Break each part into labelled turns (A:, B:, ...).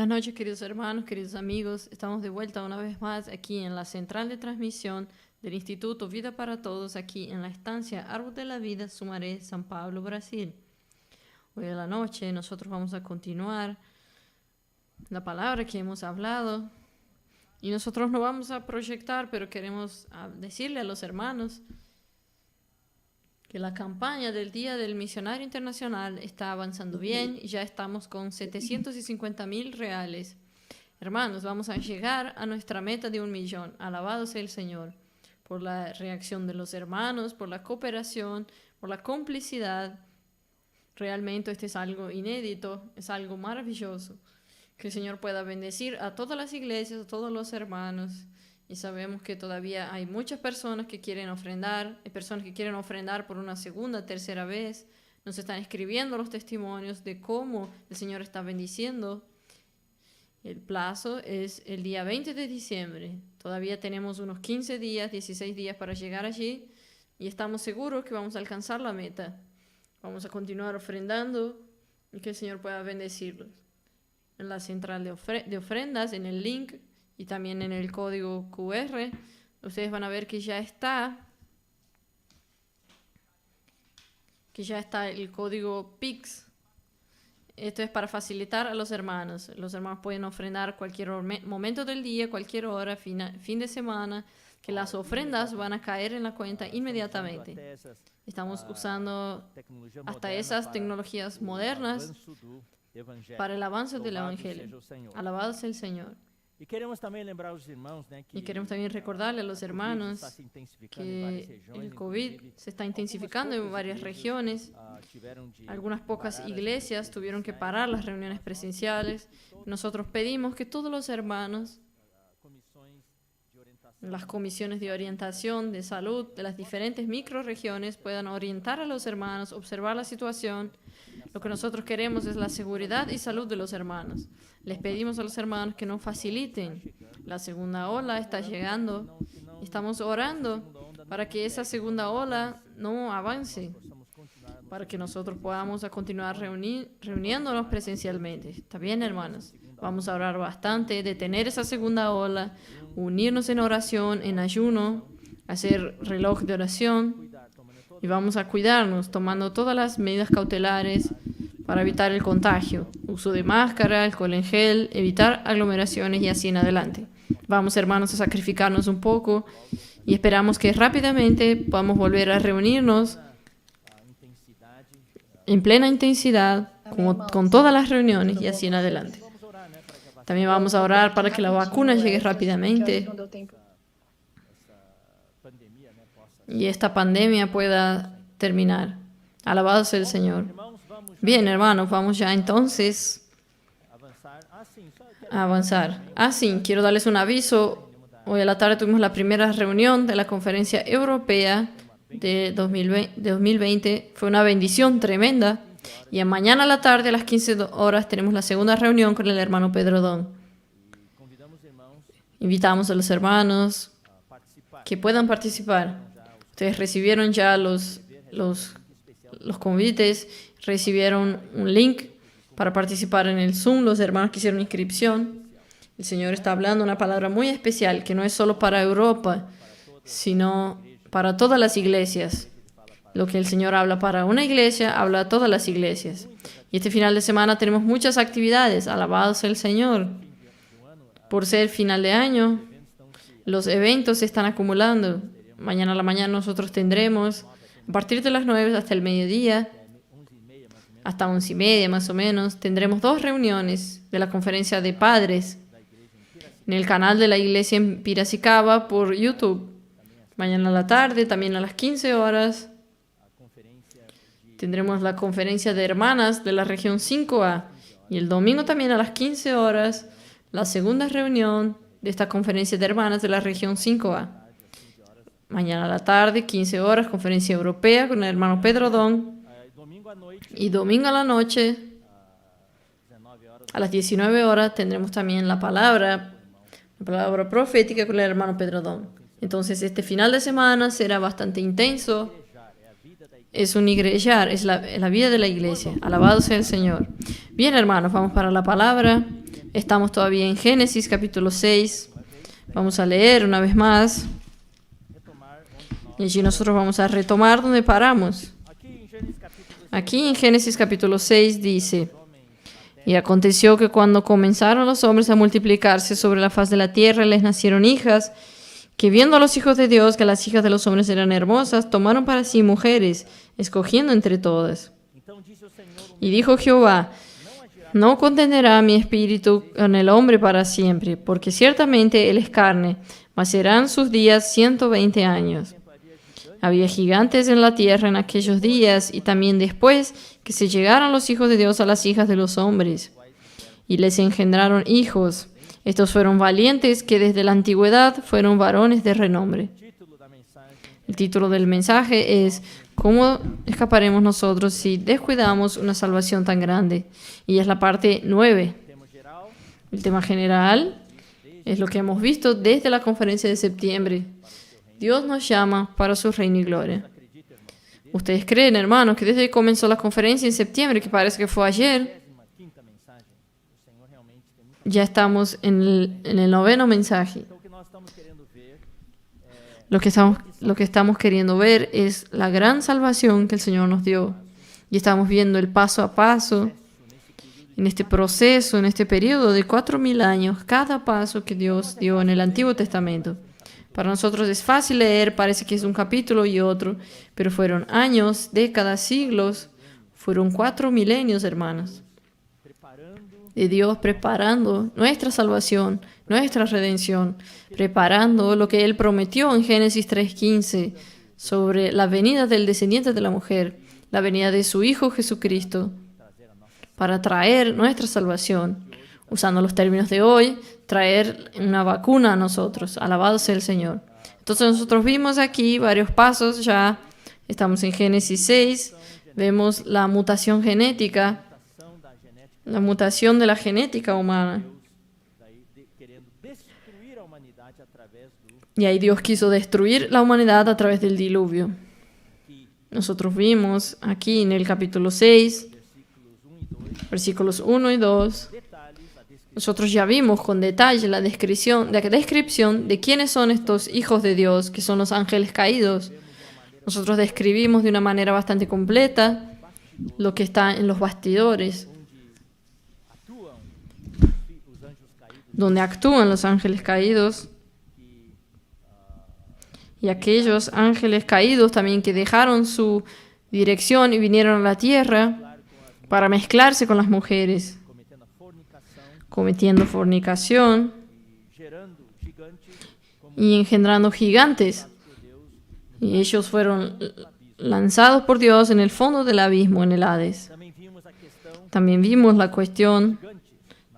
A: Buenas noches, queridos hermanos, queridos amigos. Estamos de vuelta una vez más aquí en la central de transmisión del Instituto Vida para Todos, aquí en la estancia Árbol de la Vida, Sumaré, San Pablo, Brasil. Hoy a la noche nosotros vamos a continuar la palabra que hemos hablado y nosotros no vamos a proyectar, pero queremos decirle a los hermanos que la campaña del Día del Misionario Internacional está avanzando bien y ya estamos con 750.000 reales. Hermanos, vamos a llegar a nuestra meta de 1 millón. Alabado sea el Señor por la reacción de los hermanos, por la cooperación, por la complicidad. Realmente este es algo inédito, es algo maravilloso. Que el Señor pueda bendecir a todas las iglesias, a todos los hermanos. Y sabemos que todavía hay muchas personas que quieren ofrendar, hay personas que quieren ofrendar por una segunda, tercera vez. Nos están escribiendo los testimonios de cómo el Señor está bendiciendo. El plazo es el día 20 de diciembre. Todavía tenemos unos 15 días, 16 días para llegar allí y estamos seguros que vamos a alcanzar la meta. Vamos a continuar ofrendando y que el Señor pueda bendecirlos. En la central de ofrendas, en el link y también en el código QR, ustedes van a ver que ya está el código PIX. Esto es para facilitar a los hermanos. Los hermanos pueden ofrendar cualquier momento del día, cualquier hora, fin de semana, que las ofrendas van a caer en la cuenta inmediatamente. Estamos usando hasta esas tecnologías modernas para el avance del Evangelio. Alabado sea el Señor.
B: Y queremos también
A: recordarle a los hermanos que el COVID se está intensificando en varias regiones. Algunas pocas iglesias tuvieron que parar las reuniones presenciales. Nosotros pedimos que todos los hermanos, las comisiones de orientación, de salud, de las diferentes microrregiones puedan orientar a los hermanos, observar la situación. Lo que nosotros queremos es la seguridad y salud de los hermanos. Les pedimos a los hermanos que nos faciliten. La segunda ola está llegando. Estamos orando para que esa segunda ola no avance, para que nosotros podamos continuar reuniéndonos presencialmente. ¿Está bien, hermanos? Vamos a orar bastante, detener esa segunda ola, unirnos en oración, en ayuno, hacer reloj de oración y vamos a cuidarnos tomando todas las medidas cautelares para evitar el contagio. Uso de máscara, alcohol en gel, evitar aglomeraciones y así en adelante. Vamos, hermanos, a sacrificarnos un poco y esperamos que rápidamente podamos volver a reunirnos en plena intensidad, con todas las reuniones y así en adelante. También vamos a orar para que la vacuna llegue rápidamente y esta pandemia pueda terminar. Alabado sea el Señor. Bien, hermanos, vamos ya entonces a avanzar. Sí, quiero darles un aviso. Hoy a la tarde tuvimos la primera reunión de la Conferencia Europea de 2020. Fue una bendición tremenda. Y mañana a la tarde, a las 15 horas, tenemos la segunda reunión con el hermano Pedro Don. Invitamos a los hermanos que puedan participar. Ustedes recibieron ya los convites, recibieron un link para participar en el Zoom. Los hermanos que hicieron inscripción. El Señor está hablando una palabra muy especial que no es solo para Europa, sino para todas las iglesias. Lo que el Señor habla para una iglesia, habla a todas las iglesias. Y este final de semana tenemos muchas actividades. Alabado sea el Señor. Por ser final de año, los eventos se están acumulando. Mañana a la mañana nosotros tendremos, a partir de las 9 hasta el mediodía, hasta 11:30 más o menos, tendremos 2 reuniones de la conferencia de padres en el canal de la iglesia en Piracicaba por YouTube. Mañana a la tarde, también a las 15 horas, tendremos la conferencia de hermanas de la región 5A. Y el domingo también a las 15 horas, la segunda reunión de esta conferencia de hermanas de la región 5A. Mañana a la tarde, 15 horas, conferencia europea con el hermano Pedro Don. Y domingo a la noche, a las 19 horas, tendremos también la palabra profética con el hermano Pedro Don. Entonces, este final de semana será bastante intenso. es un iglesiar, es la vida de la iglesia. Alabado sea el Señor. Bien, hermanos, vamos para la palabra. Estamos todavía en Génesis capítulo 6. Vamos a leer una vez más. Y allí nosotros vamos a retomar donde paramos. Aquí en Génesis capítulo 6 dice: y aconteció que cuando comenzaron los hombres a multiplicarse sobre la faz de la tierra, les nacieron hijas, que viendo a los hijos de Dios que las hijas de los hombres eran hermosas, tomaron para sí mujeres, escogiendo entre todas. Y dijo Jehová: no contenderá mi espíritu en el hombre para siempre, porque ciertamente él es carne, mas serán sus días 120 años. Había gigantes en la tierra en aquellos días, y también después que se llegaron los hijos de Dios a las hijas de los hombres, y les engendraron hijos. Estos fueron valientes, que desde la antigüedad fueron varones de renombre. El título del mensaje es: ¿cómo escaparemos nosotros si descuidamos una salvación tan grande? Y es la parte 9. El tema general es lo que hemos visto desde la conferencia de septiembre. Dios nos llama para su reino y gloria. ¿Ustedes creen, hermanos, que desde que comenzó la conferencia en septiembre, que parece que fue ayer, ya estamos en el 9º mensaje? Lo que estamos queriendo ver es la gran salvación que el Señor nos dio. Y estamos viendo el paso a paso, en este proceso, en este periodo de 4.000 años, cada paso que Dios dio en el Antiguo Testamento. Para nosotros es fácil leer, parece que es un capítulo y otro, pero fueron años, décadas, siglos, fueron 4 milenios, hermanos, de Dios preparando nuestra salvación, nuestra redención, preparando lo que Él prometió en Génesis 3:15 sobre la venida del descendiente de la mujer, la venida de su Hijo Jesucristo, para traer nuestra salvación. Usando los términos de hoy, traer una vacuna a nosotros. Alabado sea el Señor. Entonces nosotros vimos aquí varios pasos ya. Estamos en Génesis 6. Vemos la mutación genética, la mutación de la genética humana. Y ahí Dios quiso destruir la humanidad a través del diluvio. Nosotros vimos aquí en el capítulo 6, versículos 1 y 2. Nosotros ya vimos con detalle la descripción de quiénes son estos hijos de Dios, que son los ángeles caídos. Nosotros describimos de una manera bastante completa lo que está en los bastidores, donde actúan los ángeles caídos. Y aquellos ángeles caídos también que dejaron su dirección y vinieron a la tierra para mezclarse con las mujeres, cometiendo fornicación y engendrando gigantes. Y ellos fueron lanzados por Dios en el fondo del abismo, en el Hades. También vimos la cuestión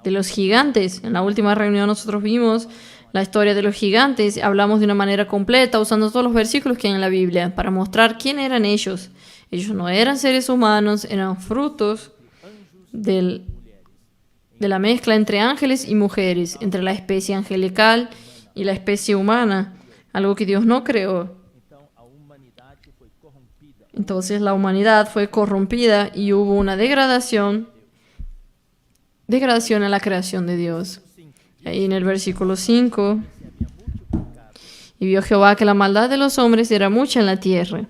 A: de los gigantes. En la última reunión nosotros vimos la historia de los gigantes. Hablamos de una manera completa, usando todos los versículos que hay en la Biblia, para mostrar quién eran ellos. Ellos no eran seres humanos, eran frutos de la mezcla entre ángeles y mujeres, entre la especie angelical y la especie humana, algo que Dios no creó. Entonces la humanidad fue corrompida y hubo una degradación en la creación de Dios. Ahí en el versículo 5, y vio Jehová que la maldad de los hombres era mucha en la tierra.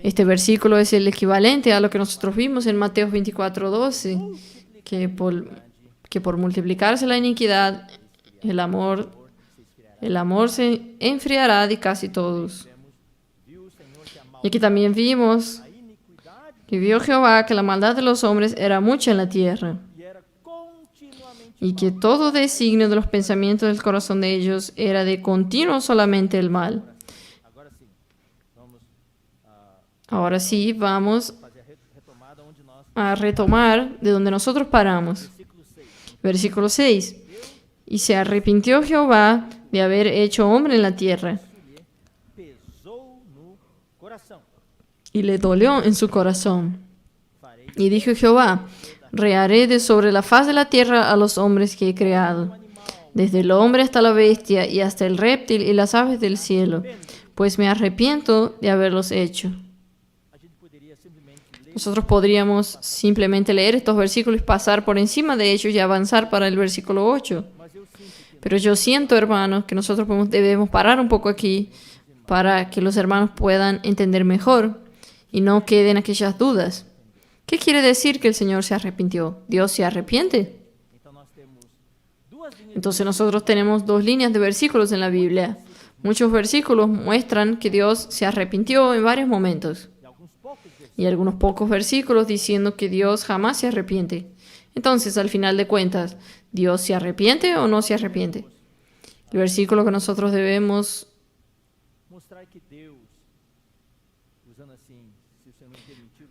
A: Este versículo es el equivalente a lo que nosotros vimos en Mateo 24:12, que por multiplicarse la iniquidad, el amor se enfriará de casi todos. Y aquí también vimos que vio Jehová que la maldad de los hombres era mucha en la tierra, y que todo designio de los pensamientos del corazón de ellos era de continuo solamente el mal. Ahora sí, vamos a retomar de donde nosotros paramos. Versículo 6. Y se arrepintió Jehová de haber hecho hombre en la tierra, y le dolió en su corazón. Y dijo Jehová: reharé de sobre la faz de la tierra a los hombres que he creado, desde el hombre hasta la bestia y hasta el reptil y las aves del cielo, pues me arrepiento de haberlos hecho. Nosotros podríamos simplemente leer estos versículos, pasar por encima de ellos y avanzar para el versículo 8. Pero yo siento, hermanos, que nosotros debemos parar un poco aquí para que los hermanos puedan entender mejor y no queden aquellas dudas. ¿Qué quiere decir que el Señor se arrepintió? ¿Dios se arrepiente? Entonces nosotros tenemos dos líneas de versículos en la Biblia. Muchos versículos muestran que Dios se arrepintió en varios momentos. Y algunos pocos versículos diciendo que Dios jamás se arrepiente. Entonces, al final de cuentas, ¿Dios se arrepiente o no se arrepiente? El versículo que nosotros debemos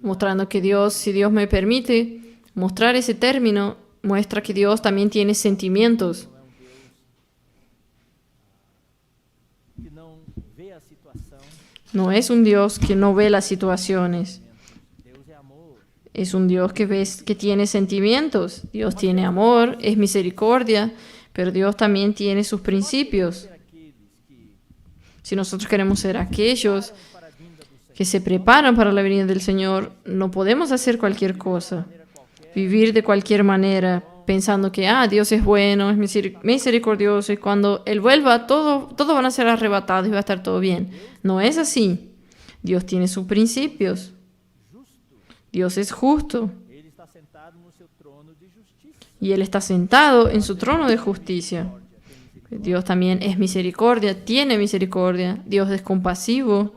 A: mostrando que Dios, si Dios me permite, mostrar ese término, muestra que Dios también tiene sentimientos. No es un Dios que no ve las situaciones. Es un Dios que tiene sentimientos. Dios tiene amor, es misericordia, pero Dios también tiene sus principios. Si nosotros queremos ser aquellos que se preparan para la venida del Señor, no podemos hacer cualquier cosa, vivir de cualquier manera, pensando que Dios es bueno, es misericordioso, y cuando Él vuelva, todos van a ser arrebatados y va a estar todo bien. No es así. Dios tiene sus principios. Dios es justo. Y Él está sentado en su trono de justicia. Dios también es misericordia, tiene misericordia. Dios es compasivo.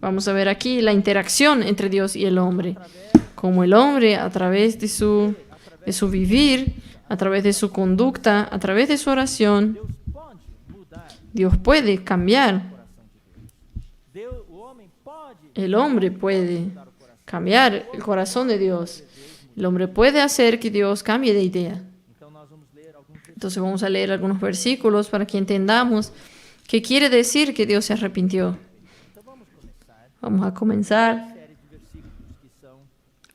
A: Vamos a ver aquí la interacción entre Dios y el hombre. Como el hombre, a través de su vivir, a través de su conducta, a través de su oración, Dios puede cambiar. El hombre puede cambiar el corazón de Dios. El hombre puede hacer que Dios cambie de idea. Entonces vamos a leer algunos versículos para que entendamos qué quiere decir que Dios se arrepintió. Vamos a comenzar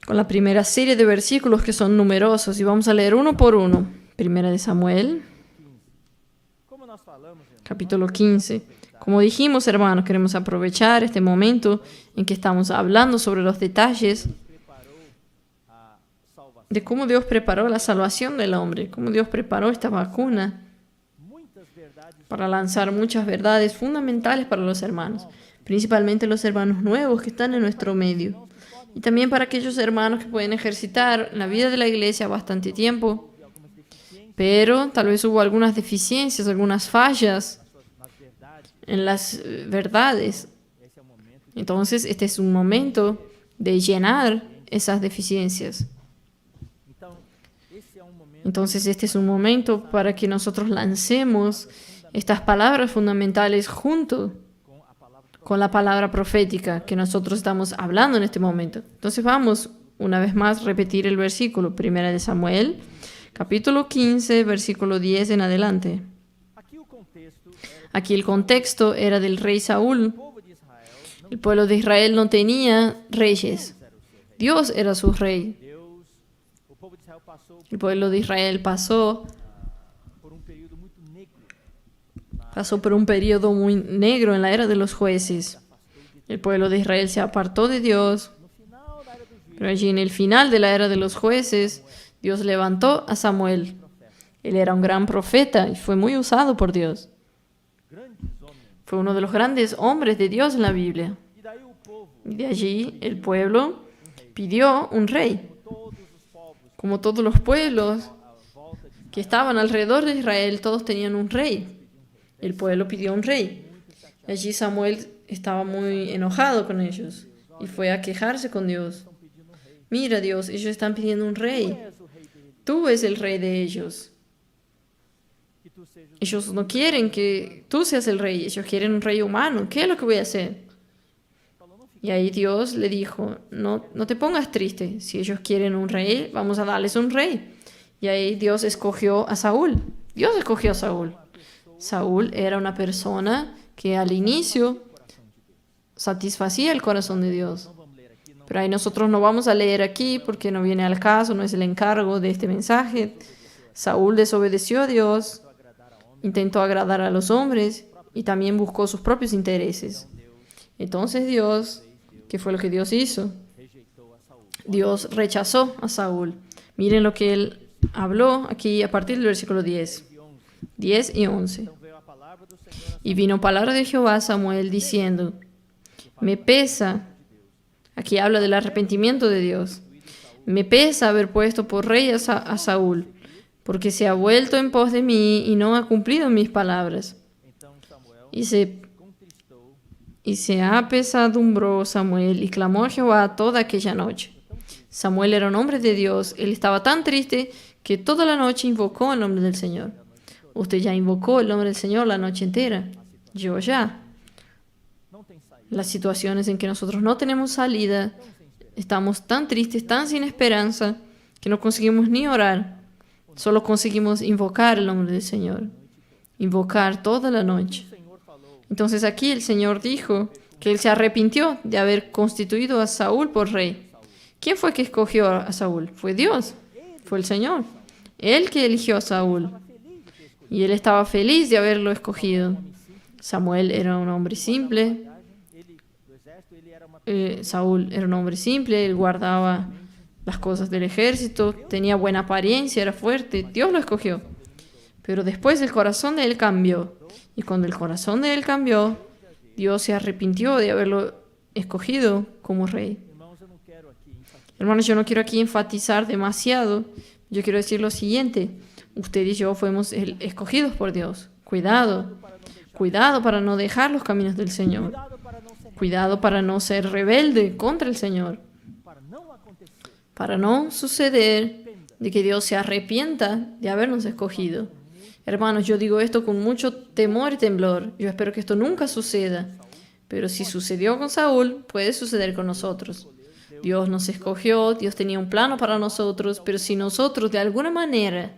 A: con la primera serie de versículos que son numerosos y vamos a leer uno por uno. Primera de Samuel, capítulo 15. Como dijimos, hermanos, queremos aprovechar este momento en que estamos hablando sobre los detalles de cómo Dios preparó la salvación del hombre, cómo Dios preparó esta vacuna para lanzar muchas verdades fundamentales para los hermanos, principalmente los hermanos nuevos que están en nuestro medio, y también para aquellos hermanos que pueden ejercitar la vida de la iglesia bastante tiempo, pero tal vez hubo algunas deficiencias, algunas fallas en las verdades. Entonces, este es un momento de llenar esas deficiencias. Entonces, este es un momento para que nosotros lancemos estas palabras fundamentales junto con la palabra profética que nosotros estamos hablando en este momento. Entonces, vamos una vez más a repetir el versículo. Primera de Samuel, capítulo 15, versículo 10 en adelante. Aquí el contexto era del rey Saúl. El pueblo de Israel no tenía reyes. Dios era su rey. El pueblo de Israel pasó por un periodo muy negro en la era de los jueces. El pueblo de Israel se apartó de Dios. Pero allí en el final de la era de los jueces, Dios levantó a Samuel. Él era un gran profeta y fue muy usado por Dios. Fue uno de los grandes hombres de Dios en la Biblia. Y de allí el pueblo pidió un rey. Como todos los pueblos que estaban alrededor de Israel, todos tenían un rey. El pueblo pidió un rey. Y allí Samuel estaba muy enojado con ellos y fue a quejarse con Dios. Mira, Dios, ellos están pidiendo un rey. Tú eres el rey de ellos. Ellos no quieren que tú seas el rey, ellos quieren un rey humano. ¿Qué es lo que voy a hacer? Y ahí Dios le dijo, no te pongas triste. Si ellos quieren un rey, vamos a darles un rey. Y ahí Dios escogió a Saúl. Dios escogió a Saúl. Saúl era una persona que al inicio satisfacía el corazón de Dios. Pero ahí nosotros no vamos a leer aquí porque no viene al caso, no es el encargo de este mensaje. Saúl desobedeció a Dios, intentó agradar a los hombres y también buscó sus propios intereses. Entonces Dios ¿Qué fue lo que Dios hizo? Dios rechazó a Saúl. Miren lo que él habló aquí a partir del versículo 10 y 11. Y vino palabra de Jehová a Samuel diciendo, me pesa, aquí habla del arrepentimiento de Dios, me pesa haber puesto por rey a Saúl, porque se ha vuelto en pos de mí y no ha cumplido mis palabras. Y se apesadumbró Samuel y clamó a Jehová toda aquella noche. Samuel era un hombre de Dios, él estaba tan triste que toda la noche invocó el nombre del Señor. Usted ya invocó el nombre del Señor la noche entera. Yo ya. Las situaciones en que nosotros no tenemos salida, estamos tan tristes, tan sin esperanza, que no conseguimos ni orar. Solo conseguimos invocar el nombre del Señor. Invocar toda la noche. Entonces aquí el Señor dijo que Él se arrepintió de haber constituido a Saúl por rey. ¿Quién fue que escogió a Saúl? Fue Dios. Fue el Señor. Él que eligió a Saúl. Y Él estaba feliz de haberlo escogido. Samuel era un hombre simple. Saúl era un hombre simple. Él guardaba las cosas del ejército. Tenía buena apariencia, era fuerte. Dios lo escogió. Pero después el corazón de él cambió. Y cuando el corazón de él cambió, Dios se arrepintió de haberlo escogido como rey. Hermanos, yo no quiero aquí enfatizar demasiado. Yo quiero decir lo siguiente. Usted y yo fuimos escogidos por Dios. Cuidado. Cuidado para no dejar los caminos del Señor. Cuidado para no ser rebelde contra el Señor. Para no suceder de que Dios se arrepienta de habernos escogido. Hermanos, yo digo esto con mucho temor y temblor. Yo espero que esto nunca suceda. Pero si sucedió con Saúl, puede suceder con nosotros. Dios nos escogió, Dios tenía un plano para nosotros, pero si nosotros de alguna manera,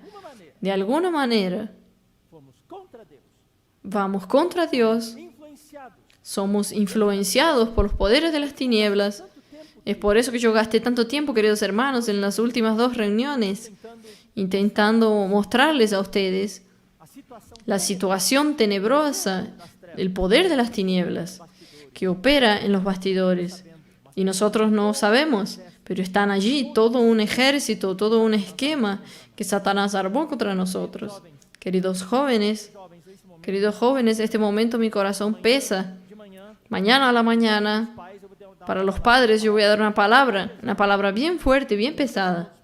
A: vamos contra Dios, somos influenciados por los poderes de las tinieblas. Es por eso que yo gasté tanto tiempo, queridos hermanos, en las últimas 2 reuniones, intentando mostrarles a ustedes la situación tenebrosa, el poder de las tinieblas que opera en los bastidores. Y nosotros no sabemos, pero están allí todo un ejército, todo un esquema que Satanás armó contra nosotros. Queridos jóvenes, este momento mi corazón pesa. Mañana a la mañana, para los padres yo voy a dar una palabra bien fuerte, bien pesada.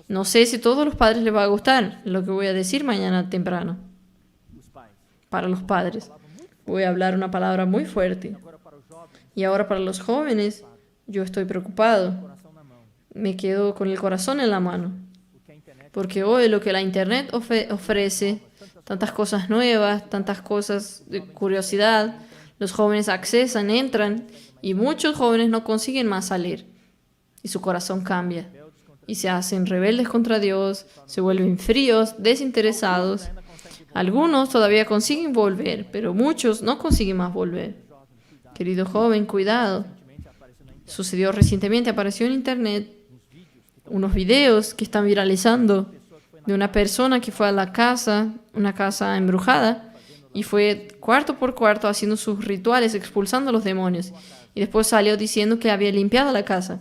A: No sé si a todos los padres les va a gustar lo que voy a decir mañana temprano. Para los padres, voy a hablar una palabra muy fuerte. Y ahora para los jóvenes, yo estoy preocupado. Me quedo con el corazón en la mano. Porque hoy lo que la Internet ofrece, tantas cosas nuevas, tantas cosas de curiosidad, los jóvenes accesan, entran, y muchos jóvenes no consiguen más salir. Y su corazón cambia. Y se hacen rebeldes contra Dios, se vuelven fríos, desinteresados. Algunos todavía consiguen volver, pero muchos no consiguen más volver. Querido joven, cuidado. Sucedió recientemente, apareció en Internet unos videos que están viralizando de una persona que fue a la casa, una casa embrujada, y fue cuarto por cuarto haciendo sus rituales, expulsando a los demonios. Y después salió diciendo que había limpiado la casa.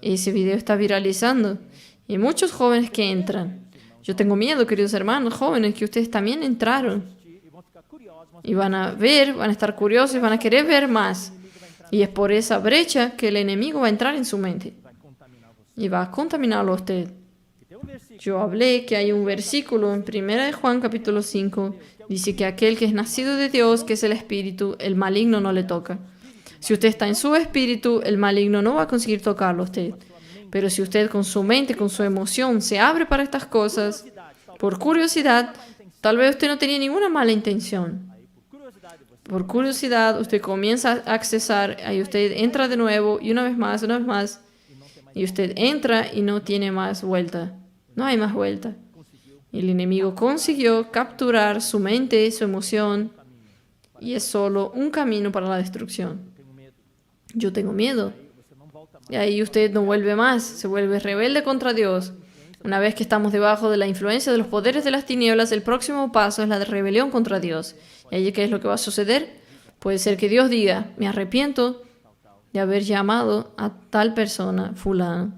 A: Ese video está viralizando. Y hay muchos jóvenes que entran. Yo tengo miedo, queridos hermanos, jóvenes, que ustedes también entraron. Y van a ver, van a estar curiosos, van a querer ver más. Y es por esa brecha que el enemigo va a entrar en su mente. Y va a contaminarlo a usted. Yo hablé que hay un versículo en 1 de Juan capítulo 5. Dice que aquel que es nacido de Dios, que es el Espíritu, el maligno no le toca. Si usted está en su espíritu, el maligno no va a conseguir tocarlo a usted. Pero si usted con su mente, con su emoción, se abre para estas cosas, por curiosidad, tal vez usted no tenía ninguna mala intención. Por curiosidad, usted comienza a accesar, ahí usted entra de nuevo, y una vez más, y usted entra y no tiene más vuelta. No hay más vuelta. El enemigo consiguió capturar su mente, su emoción, y es solo un camino para la destrucción. Yo tengo miedo. Y ahí usted no vuelve más, se vuelve rebelde contra Dios. Una vez que estamos debajo de la influencia de los poderes de las tinieblas, el próximo paso es la de rebelión contra Dios. ¿Y ahí qué es lo que va a suceder? Puede ser que Dios diga, me arrepiento de haber llamado a tal persona fulano.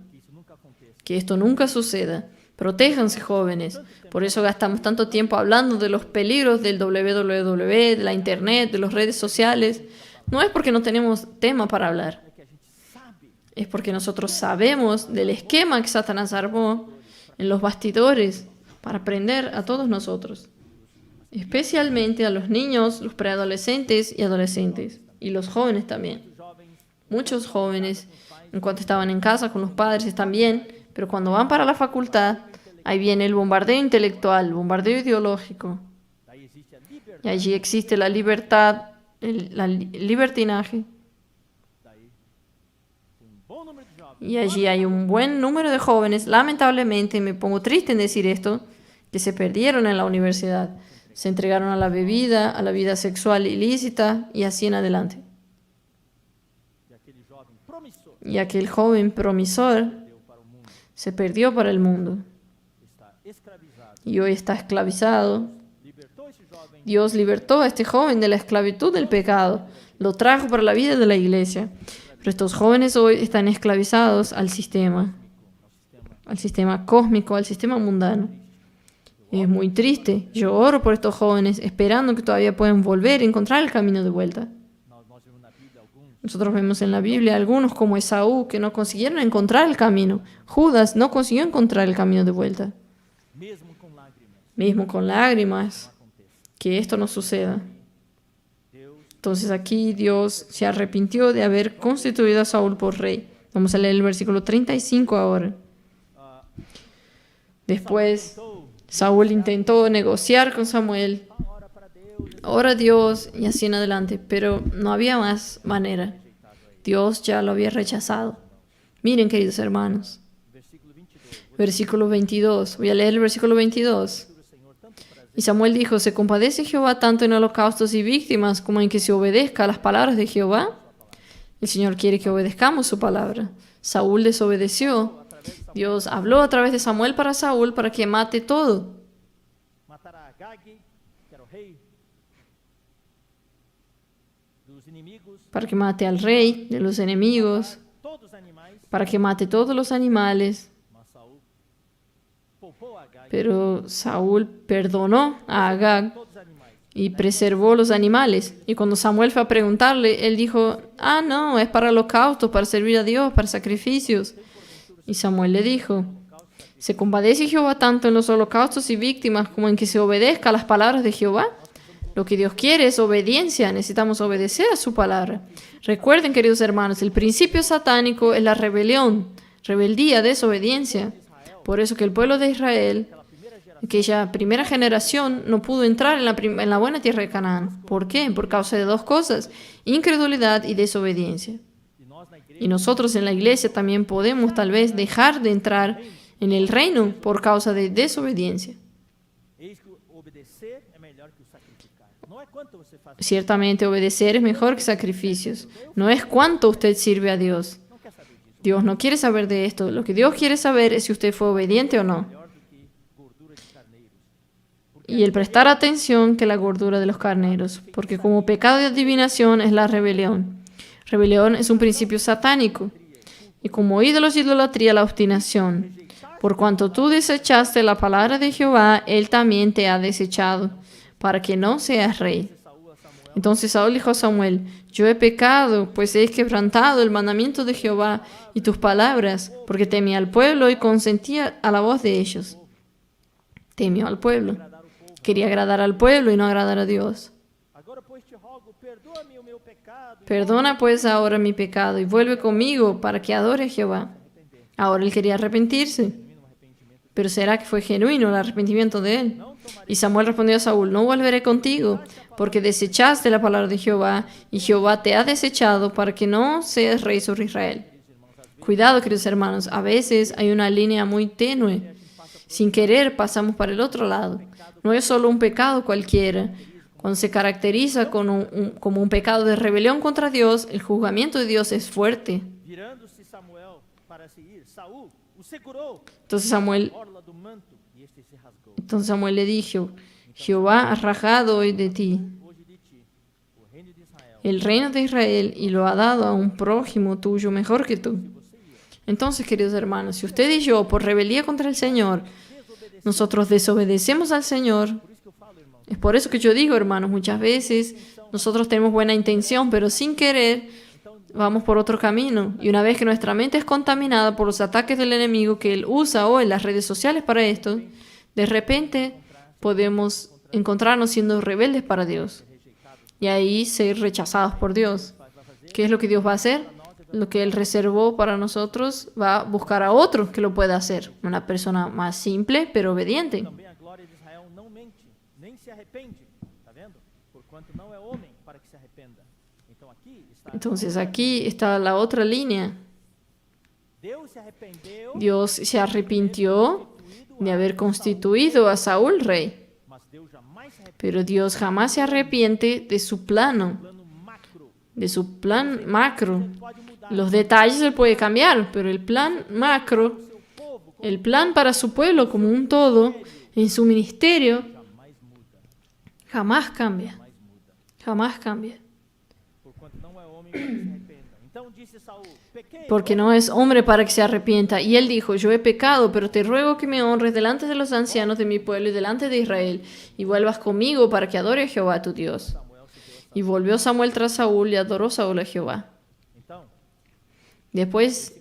A: Que esto nunca suceda. Protéjanse, jóvenes. Por eso gastamos tanto tiempo hablando de los peligros del www, de la internet, de las redes sociales. No es porque no tenemos tema para hablar. Es porque nosotros sabemos del esquema que Satanás armó en los bastidores para prender a todos nosotros. Especialmente a los niños, los preadolescentes y adolescentes. Y los jóvenes también. Muchos jóvenes, en cuanto estaban en casa con los padres, están bien, pero cuando van para la facultad, ahí viene el bombardeo intelectual, el bombardeo ideológico. Y allí existe la libertad, el libertinaje. Y allí hay un buen número de jóvenes, lamentablemente, me pongo triste en decir esto, que se perdieron en la universidad. Se entregaron a la bebida, a la vida sexual ilícita y así en adelante. Y aquel joven promisor se perdió para el mundo. Y hoy está esclavizado. Dios libertó a este joven de la esclavitud del pecado. Lo trajo para la vida de la iglesia. Pero estos jóvenes hoy están esclavizados al sistema cósmico, al sistema mundano. Y es muy triste. Yo oro por estos jóvenes, esperando que todavía puedan volver a encontrar el camino de vuelta. Nosotros vemos en la Biblia algunos como Esaú que no consiguieron encontrar el camino. Judas no consiguió encontrar el camino de vuelta. Mismo con lágrimas, que esto no suceda. Entonces aquí Dios se arrepintió de haber constituido a Saúl por rey. Vamos a leer el versículo 35 ahora. Después, Saúl intentó negociar con Samuel. Ora a Dios y así en adelante, pero no había más manera. Dios ya lo había rechazado. Miren, queridos hermanos. Versículo 22. Voy a leer el versículo 22. Y Samuel dijo, ¿se compadece Jehová tanto en holocaustos y víctimas como en que se obedezca a las palabras de Jehová? El Señor quiere que obedezcamos su palabra. Saúl desobedeció. Dios habló a través de Samuel para Saúl para que mate todo. Para que mate al rey de los enemigos. Para que mate todos los animales. Pero Saúl perdonó a Agag y preservó los animales. Y cuando Samuel fue a preguntarle, él dijo, no, es para holocaustos, para servir a Dios, para sacrificios. Y Samuel le dijo, ¿se compadece Jehová tanto en los holocaustos y víctimas como en que se obedezca a las palabras de Jehová? Lo que Dios quiere es obediencia, necesitamos obedecer a su palabra. Recuerden, queridos hermanos, el principio satánico es la rebelión, rebeldía, desobediencia. Por eso que el pueblo de Israel, aquella primera generación, no pudo entrar en la buena tierra de Canaán. ¿Por qué? Por causa de dos cosas, incredulidad y desobediencia. Y nosotros en la iglesia también podemos tal vez dejar de entrar en el reino por causa de desobediencia. Ciertamente obedecer es mejor que sacrificios. No es cuánto usted sirve a Dios. Dios no quiere saber de esto. Lo que Dios quiere saber es si usted fue obediente o no. Y el prestar atención que la gordura de los carneros. Porque como pecado de adivinación es la rebelión. Rebelión es un principio satánico. Y como ídolos y idolatría la obstinación. Por cuanto tú desechaste la palabra de Jehová, Él también te ha desechado, para que no seas rey. Entonces Saúl dijo a Samuel, yo he pecado, pues he quebrantado el mandamiento de Jehová y tus palabras, porque temía al pueblo y consentía a la voz de ellos. Temió al pueblo. Quería agradar al pueblo y no agradar a Dios. Perdona pues ahora mi pecado y vuelve conmigo para que adore a Jehová. Ahora él quería arrepentirse. Pero ¿será que fue genuino el arrepentimiento de él? Y Samuel respondió a Saúl, no volveré contigo, porque desechaste la palabra de Jehová, y Jehová te ha desechado para que no seas rey sobre Israel. Cuidado, queridos hermanos, a veces hay una línea muy tenue. Sin querer pasamos para el otro lado. No es solo un pecado cualquiera. Cuando se caracteriza como un pecado de rebelión contra Dios, el juzgamiento de Dios es fuerte. Entonces Samuel le dijo, Jehová ha rajado hoy de ti el reino de Israel y lo ha dado a un prójimo tuyo mejor que tú. Entonces, queridos hermanos, si usted y yo, por rebeldía contra el Señor, nosotros desobedecemos al Señor, es por eso que yo digo, hermanos, muchas veces nosotros tenemos buena intención, pero sin querer vamos por otro camino. Y una vez que nuestra mente es contaminada por los ataques del enemigo que él usa hoy las redes sociales para esto, de repente podemos encontrarnos siendo rebeldes para Dios. Y ahí ser rechazados por Dios. ¿Qué es lo que Dios va a hacer? Lo que Él reservó para nosotros, va a buscar a otro que lo pueda hacer. Una persona más simple, pero obediente.
B: Também a glória de Israel não mente, nem se arrepende. Está vendo? Porquanto não é homem para que se arrependa. Então aqui está.
A: Entonces aquí está la otra línea.
B: Deus se arrependeu,
A: Dios se arrepintió de haber constituido a Saúl rey.
B: mas Deus jamais se arrepende
A: Pero Dios jamás se arrepiente de su plano,
B: do plano macro.
A: de su plan macro.
B: Pode mudar
A: Los detalles él puede cambiar, pero el plan macro,
B: seu povo,
A: el plan para su pueblo como un todo, en su ministerio,
B: jamais muda,
A: jamás cambia.
B: mais muda.
A: Jamás cambia.
B: Porquanto não é homem para que se arrependa. Então disse Saul: pequei,
A: Porque no es hombre para que se arrepienta. Y él dijo, yo he pecado, pero te ruego que me honres delante de los ancianos de mi pueblo y delante de Israel, y vuelvas conmigo para que adore a Jehová tu Dios.
B: Samuel se deu a
A: Y volvió Samuel tras Saúl y adoró Saúl a Jehová.
B: Então,
A: Después,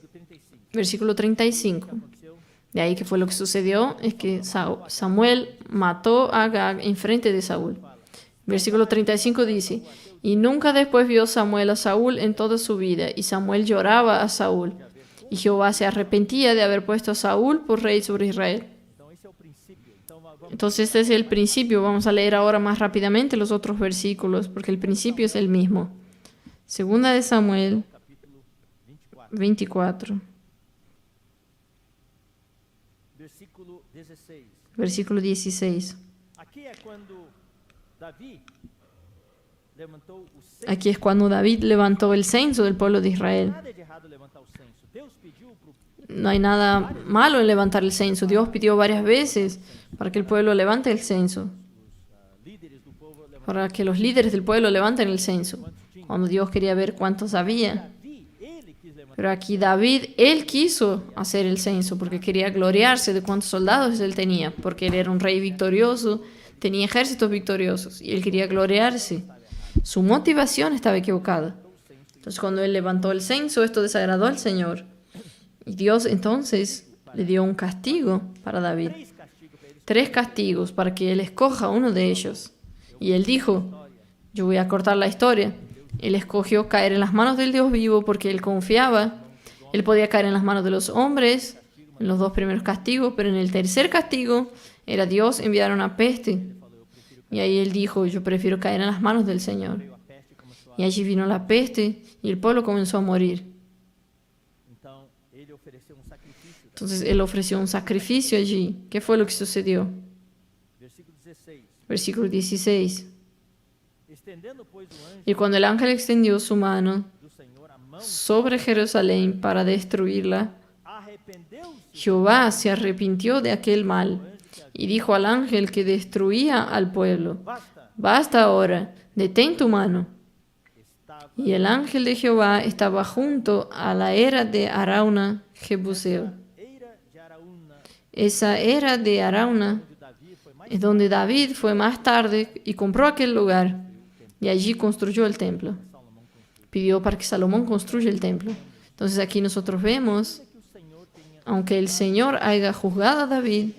B: versículo 35.
A: versículo 35.
B: Aconteceu
A: De ahí que fue lo que sucedió, es que Samuel mató a Agag en frente de Saúl. Versículo 35 dice, y nunca después vio Samuel a Saúl en toda su vida, y Samuel lloraba a Saúl. Y Jehová se arrepentía de haber puesto a Saúl por rey sobre Israel.
B: Então esse é o princípio. Então vamos
A: Entonces este es el principio. Vamos a leer ahora más rápidamente los otros versículos, porque el principio es el mismo. Segunda de Samuel
B: capítulo
A: 24,
B: 24, versículo 16.
A: versículo 16.
B: Aqui é quando Davi levantou o censo.
A: Aquí es cuando David levantó el censo del pueblo de Israel.
B: Nada de errado levantar o censo. Deus pediu para
A: No hay nada malo en levantar el censo. Dios pidió varias veces para que el pueblo levante el censo,
B: os líderes do povo levantar.
A: para que los líderes del pueblo levanten el censo, cuando Dios quería ver cuántos había.
B: Davi, ele quis levantar.
A: Pero aquí David, él quiso hacer el censo porque quería gloriarse de cuántos soldados él tenía, porque él era un rey victorioso, tenía ejércitos victoriosos y él quería gloriarse. Su motivación estaba equivocada. Entonces cuando él levantó el censo, esto desagradó al Señor. Y Dios entonces le dio un castigo para David.
B: 3 castigos para eles.
A: 3 castigos para que él escoja uno de ellos. Y él dijo, yo voy a cortar la historia. Él escogió caer en las manos del Dios vivo porque él confiaba. Él podía caer en las manos de los hombres en los 2 primeros castigos, pero en el tercer castigo era Dios enviar una peste. Y ahí él dijo, yo prefiero caer en las manos del Señor.
B: A peste começou a.
A: Y allí vino la peste y el pueblo comenzó a morir.
B: Então ele ofereceu sacrifício.
A: Entonces él ofreció un sacrificio allí. ¿Qué fue lo que sucedió?
B: Versículo 16.
A: Versículo 16.
B: Estendendo, pois, o anjo
A: Y cuando el ángel extendió su mano
B: do Senhor a mão,
A: sobre Jerusalén para destruirla,
B: arrependeu-se
A: Jehová se arrepintió de aquel mal y dijo al ángel que destruía al pueblo,
B: Basta.
A: basta ahora, detén tu mano.
B: Estava
A: Y el ángel de Jehová estaba junto a la era de Arauna, Jebuseo.
B: eira de Araúna,
A: Esa era de Arauna
B: onde Davi foi mais
A: es donde David fue más tarde y compró aquel lugar y allí construyó el templo.
B: Salomão construiu.
A: Pidió para que Salomón construya el templo. Entonces aquí nosotros vemos,
B: Que o Senhor tenha,
A: aunque el Señor haya juzgado a David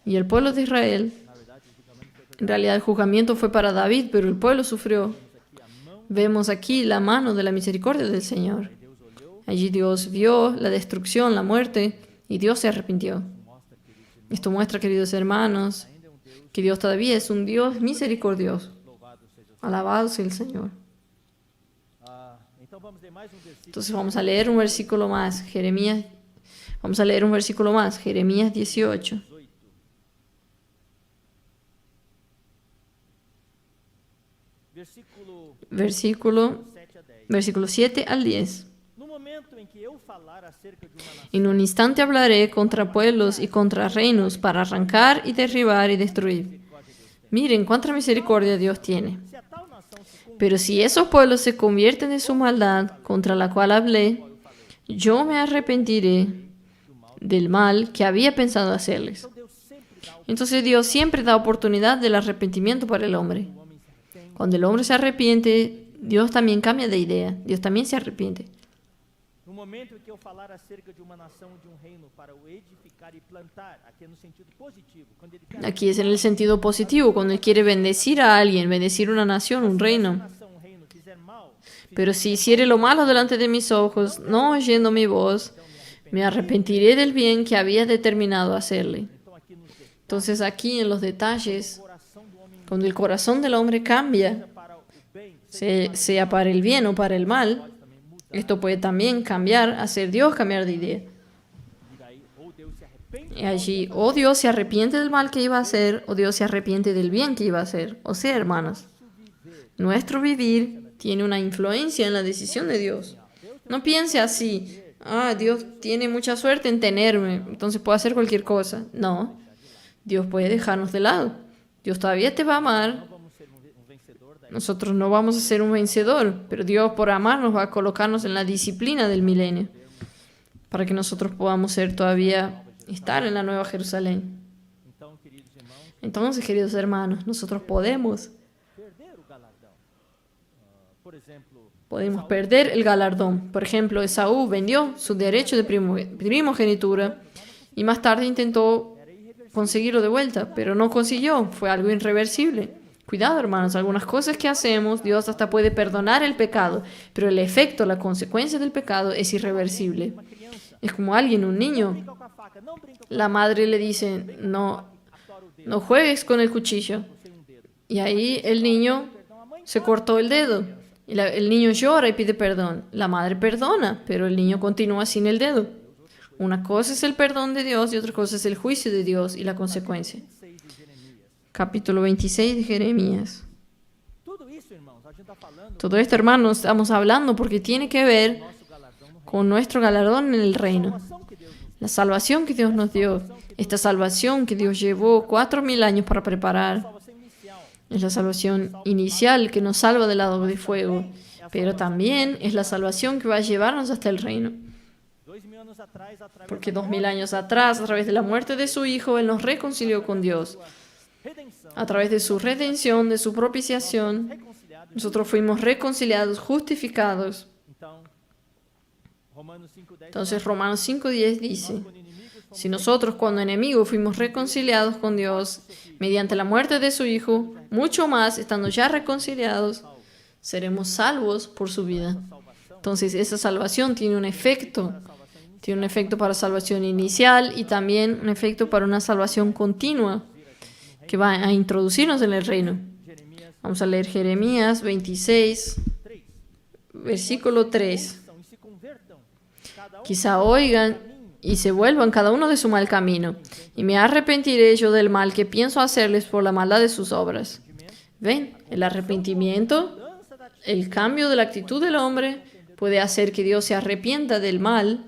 A: y el pueblo de Israel,
B: na verdade, o julgamento foi
A: en realidad el juzgamiento fue para David, pero el pueblo sufrió.
B: aqui a mão,
A: Vemos aquí la mano de la misericordia del Señor.
B: Deus olhou,
A: Allí Dios vio la destrucción, la muerte, y Dios se arrepintió.
B: mostra, queridos irmãos,
A: Esto muestra, queridos hermanos,
B: ainda é Deus,
A: que Dios todavía es un Dios misericordioso.
B: louvado seja o Senhor.
A: Alabado sea el Señor.
B: Então vamos ler mais versículo.
A: Entonces vamos a leer un versículo más, Jeremías. Vamos a leer un versículo más, Jeremías 18.
B: 18. Versículo 7 a 10.
A: Versículo 7 al 10.
B: No momento em que eu falar acerca de uma nação,
A: En un instante hablaré contra pueblos y contra reinos para arrancar y derribar y destruir. Miren cuánta misericordia Dios tiene.
B: se a tal nação
A: Pero si esos pueblos se convierten de su maldad contra la cual hablé, yo me arrepentiré del mal que había pensado hacerles. Entonces Dios siempre da oportunidad del arrepentimiento para el hombre. Cuando el hombre se arrepiente, Dios también cambia de idea. Dios también se arrepiente.
B: No momento em que eu falar acerca de uma nação, de um reino para o edificar e plantar, aqui é no sentido positivo, quando ele quer
A: Aquí es en el sentido positivo, cuando Él quiere bendecir a alguien, bendecir una nación, un reino.
B: nação, um reino fizer mal,
A: Pero si hiciere lo malo delante de mis ojos, no oyendo mi voz, me arrepentiré del bien que había determinado hacerle.
B: então aqui nos detalhes,
A: Entonces aquí en los detalles,
B: o coração do homem
A: cuando el corazón del hombre cambia,
B: para o bem,
A: sea para el bien o para el mal,
B: também muda,
A: esto puede también cambiar, hacer Dios cambiar de idea.
B: e daí ou Deus se arrepende,
A: Y allí o Dios se arrepiente del mal que iba a hacer, o Dios se arrepiente del bien que iba a hacer. O sea, hermanos, nuestro vivir tiene una influencia en la decisión de Dios. No piense así, Dios tiene mucha suerte en tenerme, entonces puedo hacer cualquier cosa. No, Dios puede dejarnos de lado. Dios todavía te va a amar.
B: vamos ser vencedor da
A: Nosotros no vamos a ser un vencedor, pero Dios por amarnos va a colocarnos en la disciplina del milenio para que nosotros podamos ser todavía estar en la Nueva Jerusalén.
B: Então, queridos irmãos,
A: Entonces, queridos hermanos, nosotros podemos
B: perder o galardão. Por exemplo,
A: perder el galardón. Por ejemplo, Esaú vendió su derecho de primogenitura y más tarde intentó conseguirlo de vuelta, pero no consiguió. Fue algo irreversible. Cuidado, hermanos, algunas cosas que hacemos, Dios hasta puede perdonar el pecado, pero el efecto, la consecuencia del pecado es irreversible. Es como alguien, un niño.
B: brinca com a faca, não brinca com
A: La madre le dice, no, no juegues con el cuchillo.
B: um dedo.
A: Y ahí el niño
B: Então a mãe
A: se cortó el dedo. Y el niño llora y pide perdón. La madre perdona, pero el niño continúa sin el dedo. Una cosa es el perdón de Dios y otra cosa es el juicio de Dios y la consecuencia.
B: 6 de Jeremias.
A: Capítulo 26 de Jeremías.
B: Tudo isso, irmãos, a gente está falando
A: Todo esto, hermanos, estamos hablando porque tiene que ver
B: nosso galardão no reino.
A: con nuestro galardón en el reino.
B: Salvação que Deus nos
A: La salvación que Dios nos dio. Esta salvación que Dios llevó 4.000 años para preparar.
B: salvação inicial.
A: Es la salvación inicial que nos salva del lago de fuego. Pero también es la salvación que va a llevarnos hasta el reino.
B: 2000 anos atrás, através
A: Porque
B: da
A: 2000 años atrás, a través de la muerte de su Hijo, Él nos reconciliou con Dios.
B: redenção,
A: A través de su redención, de su propiciación,
B: reconciliados.
A: nosotros fuimos reconciliados, justificados.
B: Então, Romanos 5:10.
A: Entonces Romanos 5:10 dice,
B: Quando inimigos fomos
A: si nosotros cuando enemigos fuimos reconciliados con Dios mediante la muerte de su Hijo, mucho más, estando ya reconciliados, seremos salvos por su vida. Entonces esa salvación tiene un efecto. Tiene un efecto para salvación inicial y también un efecto para una salvación continua que va a introducirnos en el reino.
B: Jeremias
A: Vamos a leer Jeremías 26,
B: 3.
A: versículo 3.
B: Ouçam e se convertam, cada
A: Quizá oigan y se vuelvan cada uno de su mal camino, y me arrepentiré yo del mal que pienso hacerles por la maldad de sus obras. ¿Ven? El arrepentimiento,
B: dança da
A: el cambio de la actitud del hombre puede hacer que Dios se arrepienta del mal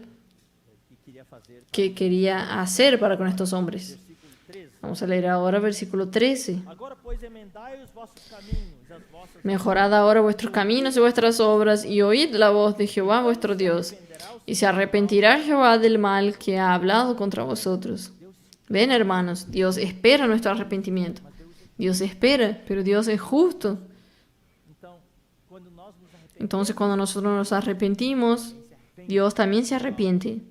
B: que queria fazer.
A: que quería hacer para con estos hombres.
B: Versículo 13.
A: Vamos a leer ahora versículo 13.
B: Agora, pois, emendai os vossos caminhos, as vossas
A: Mejorad ahora vuestros caminos y vuestras obras, y oíd la voz de Jehová vuestro Dios, y se arrepentirá Jehová del mal que ha hablado contra vosotros. Ven, hermanos, Dios espera nuestro arrepentimiento. Dios espera, pero Dios es justo.
B: Então, quando nós nos arrependemos,
A: Entonces, cuando nosotros nos arrepentimos, Dios también se arrepiente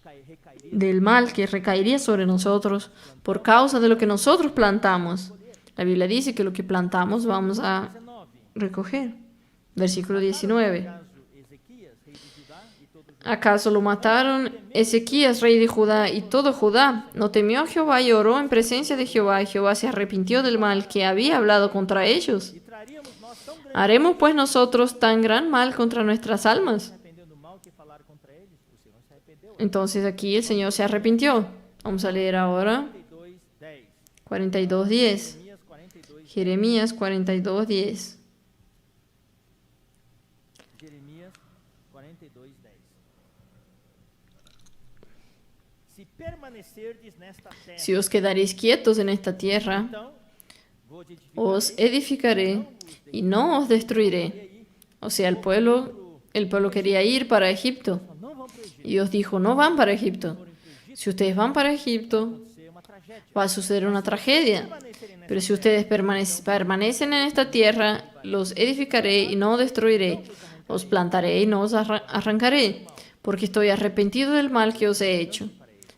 B: recairia
A: del mal que recaería sobre nosotros por causa de lo que nosotros plantamos. La Biblia dice que lo que plantamos vamos a
B: 19.
A: recoger. Versículo 19.
B: Caso Ezequias, rei de Judá, e todos
A: ¿Acaso lo mataron Ezequías, rey de Judá, y todo Judá? No temió a Jehová y oró en presencia de Jehová, y Jehová se arrepintió del mal que había hablado contra ellos.
B: e traríamos nós tão grande
A: ¿Haremos pues nosotros tan gran mal contra nuestras almas?
B: arrependendo do mal que falaram contra eles, o Senhor se arrependeu.
A: Entonces aquí el Señor se arrepintió. Vamos a leer ahora
B: 42:10.
A: 42:10.
B: Jeremias 42:10.
A: Jeremías 42:10.
B: Jeremias 42:10. Se permanecerdes nesta terra,
A: Si os quedaréis quietos en esta tierra,
B: então
A: os edificaré y no os destruiré. O sea, el pueblo quería ir para Egipto.
B: Não vão para o Egito.
A: Y Dios dijo, no van para Egipto. Si ustedes van para Egipto,
B: Ser uma tragédia.
A: va a suceder una tragedia.
B: Permanecerem nessa
A: Pero si ustedes permanecen en esta tierra, los edificaré y no os destruiré. Os plantaré y no os arrancaré, porque estoy arrepentido del mal que os he hecho.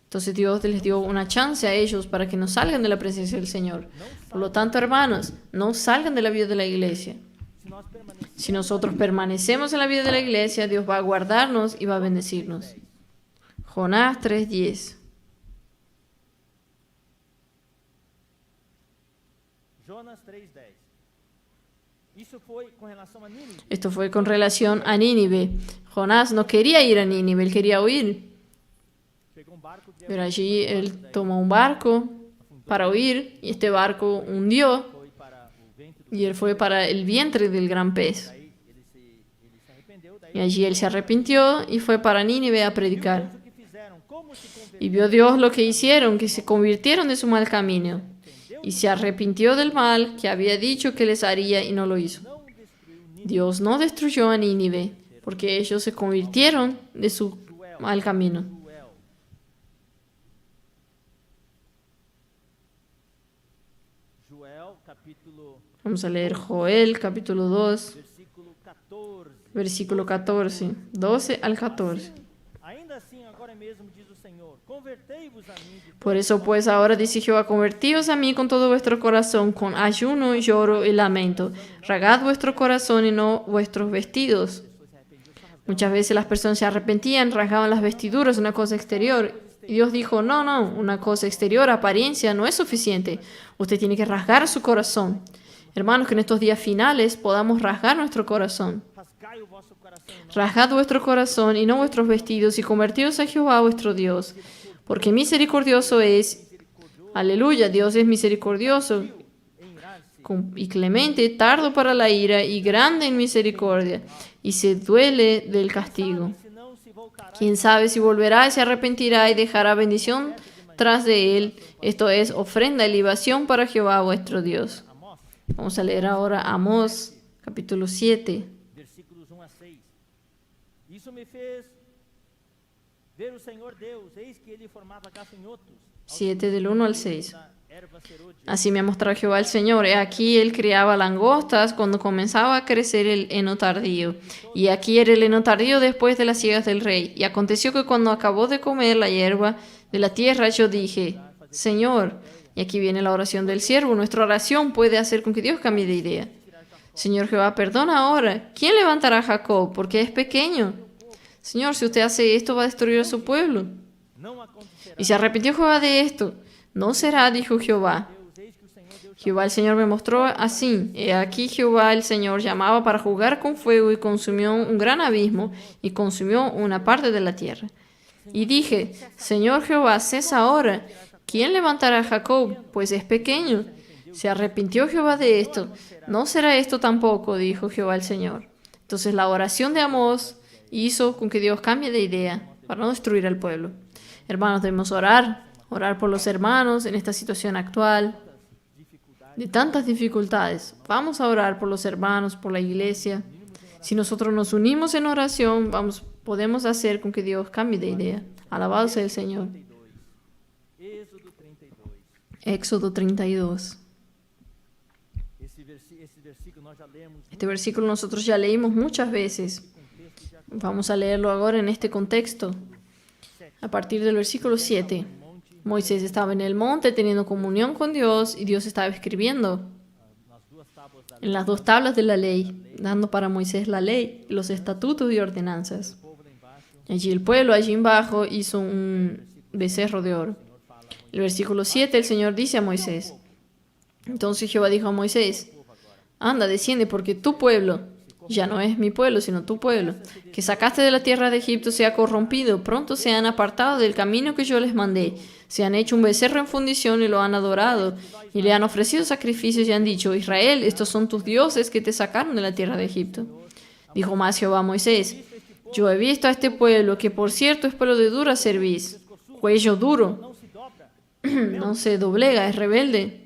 A: Entonces Dios les dio una chance a ellos para que no salgan de la presencia del Señor. Por lo tanto, hermanos, no salgan de la vida de la iglesia.
B: Se nós permanecermos,
A: Si nosotros permanecemos en la vida de la iglesia, Dios va a guardarnos y va a bendecirnos. Jonás 3:10.
B: Jonas 3:10. Isso foi com relação a Nínive.
A: Esto fue con relación a Nínive. Jonás no quería ir a Nínive, él quería huir.
B: Pegou um barco que
A: Pero allí él tomó un barco para huir y este barco hundió
B: foi para o ventre do
A: y él fue para el vientre del gran pez.
B: daí ele se arrependeu, daí
A: Y allí él se arrepintió y fue para Nínive a predicar.
B: o que fizeram, como se converteram,
A: Y vio Dios lo que hicieron, que se convirtieron de su mal camino. Y se arrepintió del mal que había dicho que les haría y no lo hizo.
B: não destruiu Nínive.
A: Dios no destruyó a Nínive porque ellos se convirtieron de su mal camino.
B: Joel. Joel, capítulo
A: Vamos a leer Joel, capítulo 2,
B: versículo 14.
A: versículo 14, 12 al 14.
B: Ainda assim, agora mesmo diz o Senhor: convertei-vos a mim de
A: Por eso pues ahora dice Jehová, convertíos a mí con todo vuestro corazón, con ayuno, lloro y lamento. Rasgad vuestro corazón y no vuestros vestidos. Muchas veces las personas se arrepentían, rasgaban las vestiduras, una cosa exterior. Y Dios dijo, no, una cosa exterior, apariencia, no es suficiente. Usted tiene que rasgar su corazón. Hermanos, que en estos días finales podamos rasgar nuestro corazón.
B: rasgai o vosso coração e não
A: Rasgad vuestro corazón y no vuestros vestidos y convertíos a Jehová vuestro Dios. Porque misericordioso es, aleluya, Dios es misericordioso
B: em irar-se.
A: y clemente, tardo para la ira y grande en misericordia, y se duele del castigo.
B: Se não se voltará
A: Quién sabe si volverá y se arrepentirá y dejará bendición tras de él. Esto es ofrenda y libación para Jehová vuestro Dios.
B: Amós,
A: Vamos a leer ahora Amós, capítulo 7.
B: versículos 1 a 6. Isso me fez ver o Senhor Deus, eis que ele formava gafanhotos
A: 7 del 1 al 6.
B: da erva seródia.
A: Así me ha mostrado Jehová el Señor. He aquí él criaba langostas cuando comenzaba a crecer el heno tardío. Y aquí era el heno tardío después de las sigas del rey. Y aconteció que cuando acabó de comer la hierba de la tierra, yo dije, Señor, y aquí viene la oración del siervo, nuestra oración puede hacer con que Dios cambie de idea. Señor Jehová, perdona ahora. ¿Quién levantará a Jacob? Porque es pequeño. Señor, si usted hace esto, va a destruir a su pueblo.
B: Não acontecerá.
A: Y se arrepintió Jehová de esto. No será, dijo Jehová.
B: Deus, eis que o Senhor Deus
A: Jehová el Señor me mostró así. He aquí Jehová el Señor llamaba para jugar con fuego y consumió un gran abismo y consumió una parte de la tierra. Y dije, Señor Jehová, cesa ahora. ¿Quién levantará a Jacob? Pues es pequeño. Se arrepintió Jehová de esto. No será esto tampoco, dijo Jehová el Señor. Entonces la oración de Amós hizo con que Dios cambie de idea para no destruir al pueblo. Hermanos, debemos orar por los hermanos en esta situación actual de tantas dificultades. Vamos a orar por los hermanos, por la iglesia. Si nosotros nos unimos en oración, podemos hacer con que Dios cambie de idea. Alabado sea el Señor.
B: Êxodo 32.
A: Éxodo 32.
B: Esse versículo nós já lemos
A: Este versículo nosotros ya leímos muchas veces. Vamos a leerlo ahora en este contexto. A partir del versículo 7. Moisés estaba en el monte teniendo comunión con Dios y Dios estaba escribiendo
B: nas duas tábuas da
A: en las dos tablas de la ley, dando para Moisés la ley, los estatutos y ordenanzas.
B: povo lá embaixo.
A: Allí el pueblo, allí abajo, hizo un becerro de oro. El versículo 7, el Señor dice a Moisés. Entonces Jehová dijo a Moisés, anda, desciende, porque tu pueblo, ya no es mi pueblo, sino tu pueblo, que sacaste de la tierra de Egipto se ha corrompido, pronto se han apartado del camino que yo les mandé, se han hecho un becerro en fundición y lo han adorado, y le han ofrecido sacrificios y han dicho, Israel, estos son tus dioses que te sacaron de la tierra de Egipto. Dijo más Jehová a Moisés, yo he visto a este pueblo, que por cierto es pueblo de dura cerviz, cuello duro,
B: Não se dobra.
A: no se doblega, es rebelde.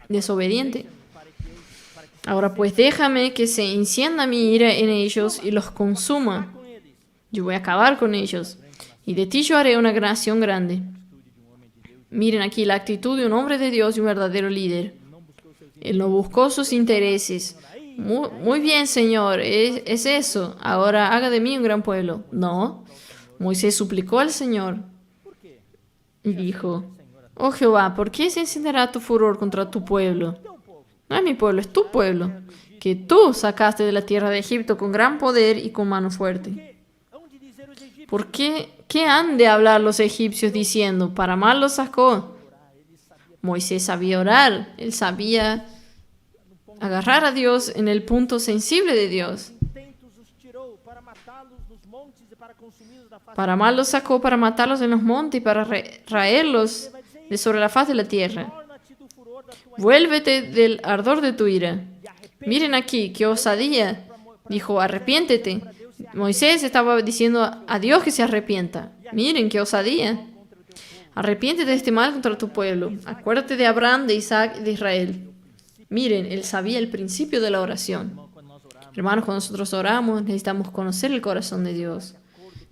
A: desobediente.
B: para que
A: Ahora pues déjame que se encienda mi ira en ellos y los consuma.
B: com eles
A: Yo voy a acabar con ellos. Y de ti yo haré una nación grande.
B: atitude de homem de Deus.
A: Miren aquí la actitud de un hombre de Dios y un verdadero líder.
B: Não buscou seus
A: Él no buscó sus intereses. Muy bien, Señor, es eso. Ahora haga de mí un gran pueblo. No. Moisés suplicó al Señor
B: Por quê?
A: y dijo, oh Jehová, ¿por qué se encenderá tu furor contra tu pueblo?
B: Teu povo.
A: No es mi pueblo, es tu pueblo, que tú sacaste de la tierra de Egipto con gran poder y con mano fuerte.
B: Que hão de dizer os egípcios?
A: ¿Por qué han de hablar los egipcios diciendo, para mal los sacó? Moisés sabía orar, él sabía agarrar a Dios en el punto sensible de Dios.
B: Intentos os tirou para matá-los nos montes e para consumi-los da face.
A: Para mal los sacó para matarlos en los montes y para raerlos de sobre la faz de la tierra.
B: Torna-te do furor da tua
A: Vuélvete del ardor de tu ira. Miren aquí, qué osadía. Dijo, arrepiéntete. Moisés estaba diciendo a Dios que se arrepienta. Miren, qué osadía. Arrepiéntete de este mal contra tu pueblo. Acuérdate de Abraham, de Isaac y de Israel. Miren, él sabía el principio de la oración.
B: quando nós oramos.
A: Hermanos, cuando nosotros oramos, necesitamos conocer el corazón de Dios.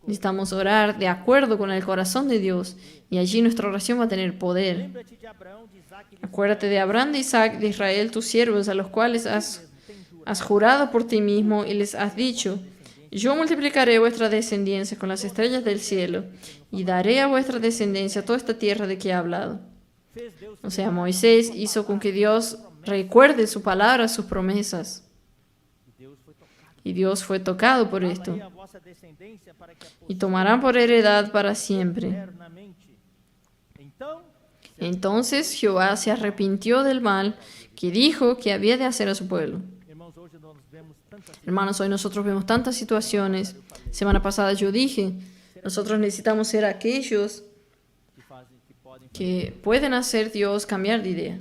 A: Necesitamos orar de acuerdo con el corazón de Dios. Y allí nuestra oración va a tener poder.
B: Lembra-te de Abraão, de Isaac e de
A: Acuérdate de Abraham, de Isaac, de Israel, tus siervos, a los cuales has jurado por ti mismo y les has dicho, yo multiplicaré vuestra descendencia con las estrellas del cielo y daré a vuestra descendencia toda esta tierra de que he hablado.
B: fez Deus
A: O sea, Moisés hizo con que Dios recuerde su palabra, sus promesas.
B: e Deus foi tocado.
A: Y Dios fue tocado por esto.
B: Darei a vossa descendência para que a
A: Y tomarán por heredad para siempre.
B: eternamente. Então,
A: Entonces Jehová se arrepintió del mal que dijo que había de hacer a su pueblo.
B: irmãos, hoje nós vemos tantas
A: Hermanos, hoy nosotros vemos tantas situaciones. Semana pasada yo dije, nosotros necesitamos ser aquellos
B: que fazem, que podem
A: que pueden hacer Dios cambiar de idea.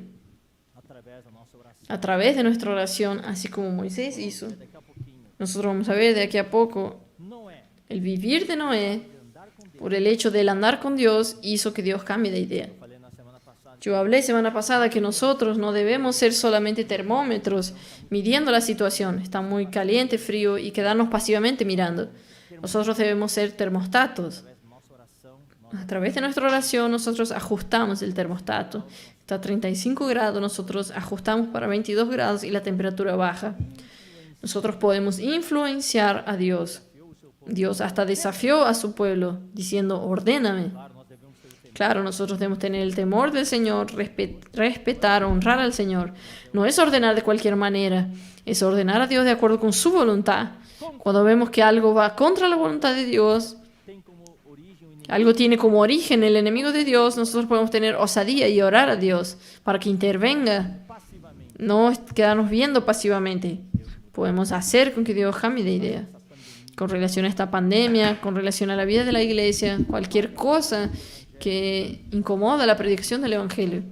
B: através da nossa oração.
A: A través de nuestra oración, así como Moisés hizo.
B: Daqui a pouquinho,
A: Nosotros vamos a ver de aquí a poco,
B: não é
A: el vivir de Noé,
B: de andar com Deus.
A: por el hecho del andar con Dios, hizo que Dios cambie de idea.
B: Falei na semana passada.
A: Yo hablé semana pasada que nosotros no debemos ser solamente termómetros midiendo la situación. Está muy caliente, frío y quedarnos pasivamente mirando. Nosotros debemos ser termostatos.
B: Através da nossa oração,
A: A través de nuestra oración nosotros ajustamos el termostato. Está a 35 grados, nosotros ajustamos para 22 grados y la temperatura baja. Nosotros podemos influenciar a Dios. Dios hasta desafió a su pueblo diciendo, ordéname.
B: claro, nós devemos ter o temor.
A: Claro, nosotros debemos tener el temor del Señor, respetar, honrar al Señor. No es ordenar de cualquier manera, es ordenar a Dios de acuerdo con su voluntad. Cuando vemos que algo va contra la voluntad de Dios,
B: Tem como origem o inimigo
A: algo tiene como origen el enemigo de Dios, nosotros podemos tener osadía y orar a Dios para que intervenga,
B: passivamente.
A: no quedarnos viendo pasivamente. Podemos hacer con que Dios cambie de idea. Con relación a esta pandemia, con relación a la vida de la iglesia, cualquier cosa que incomoda la predicación del Evangelio.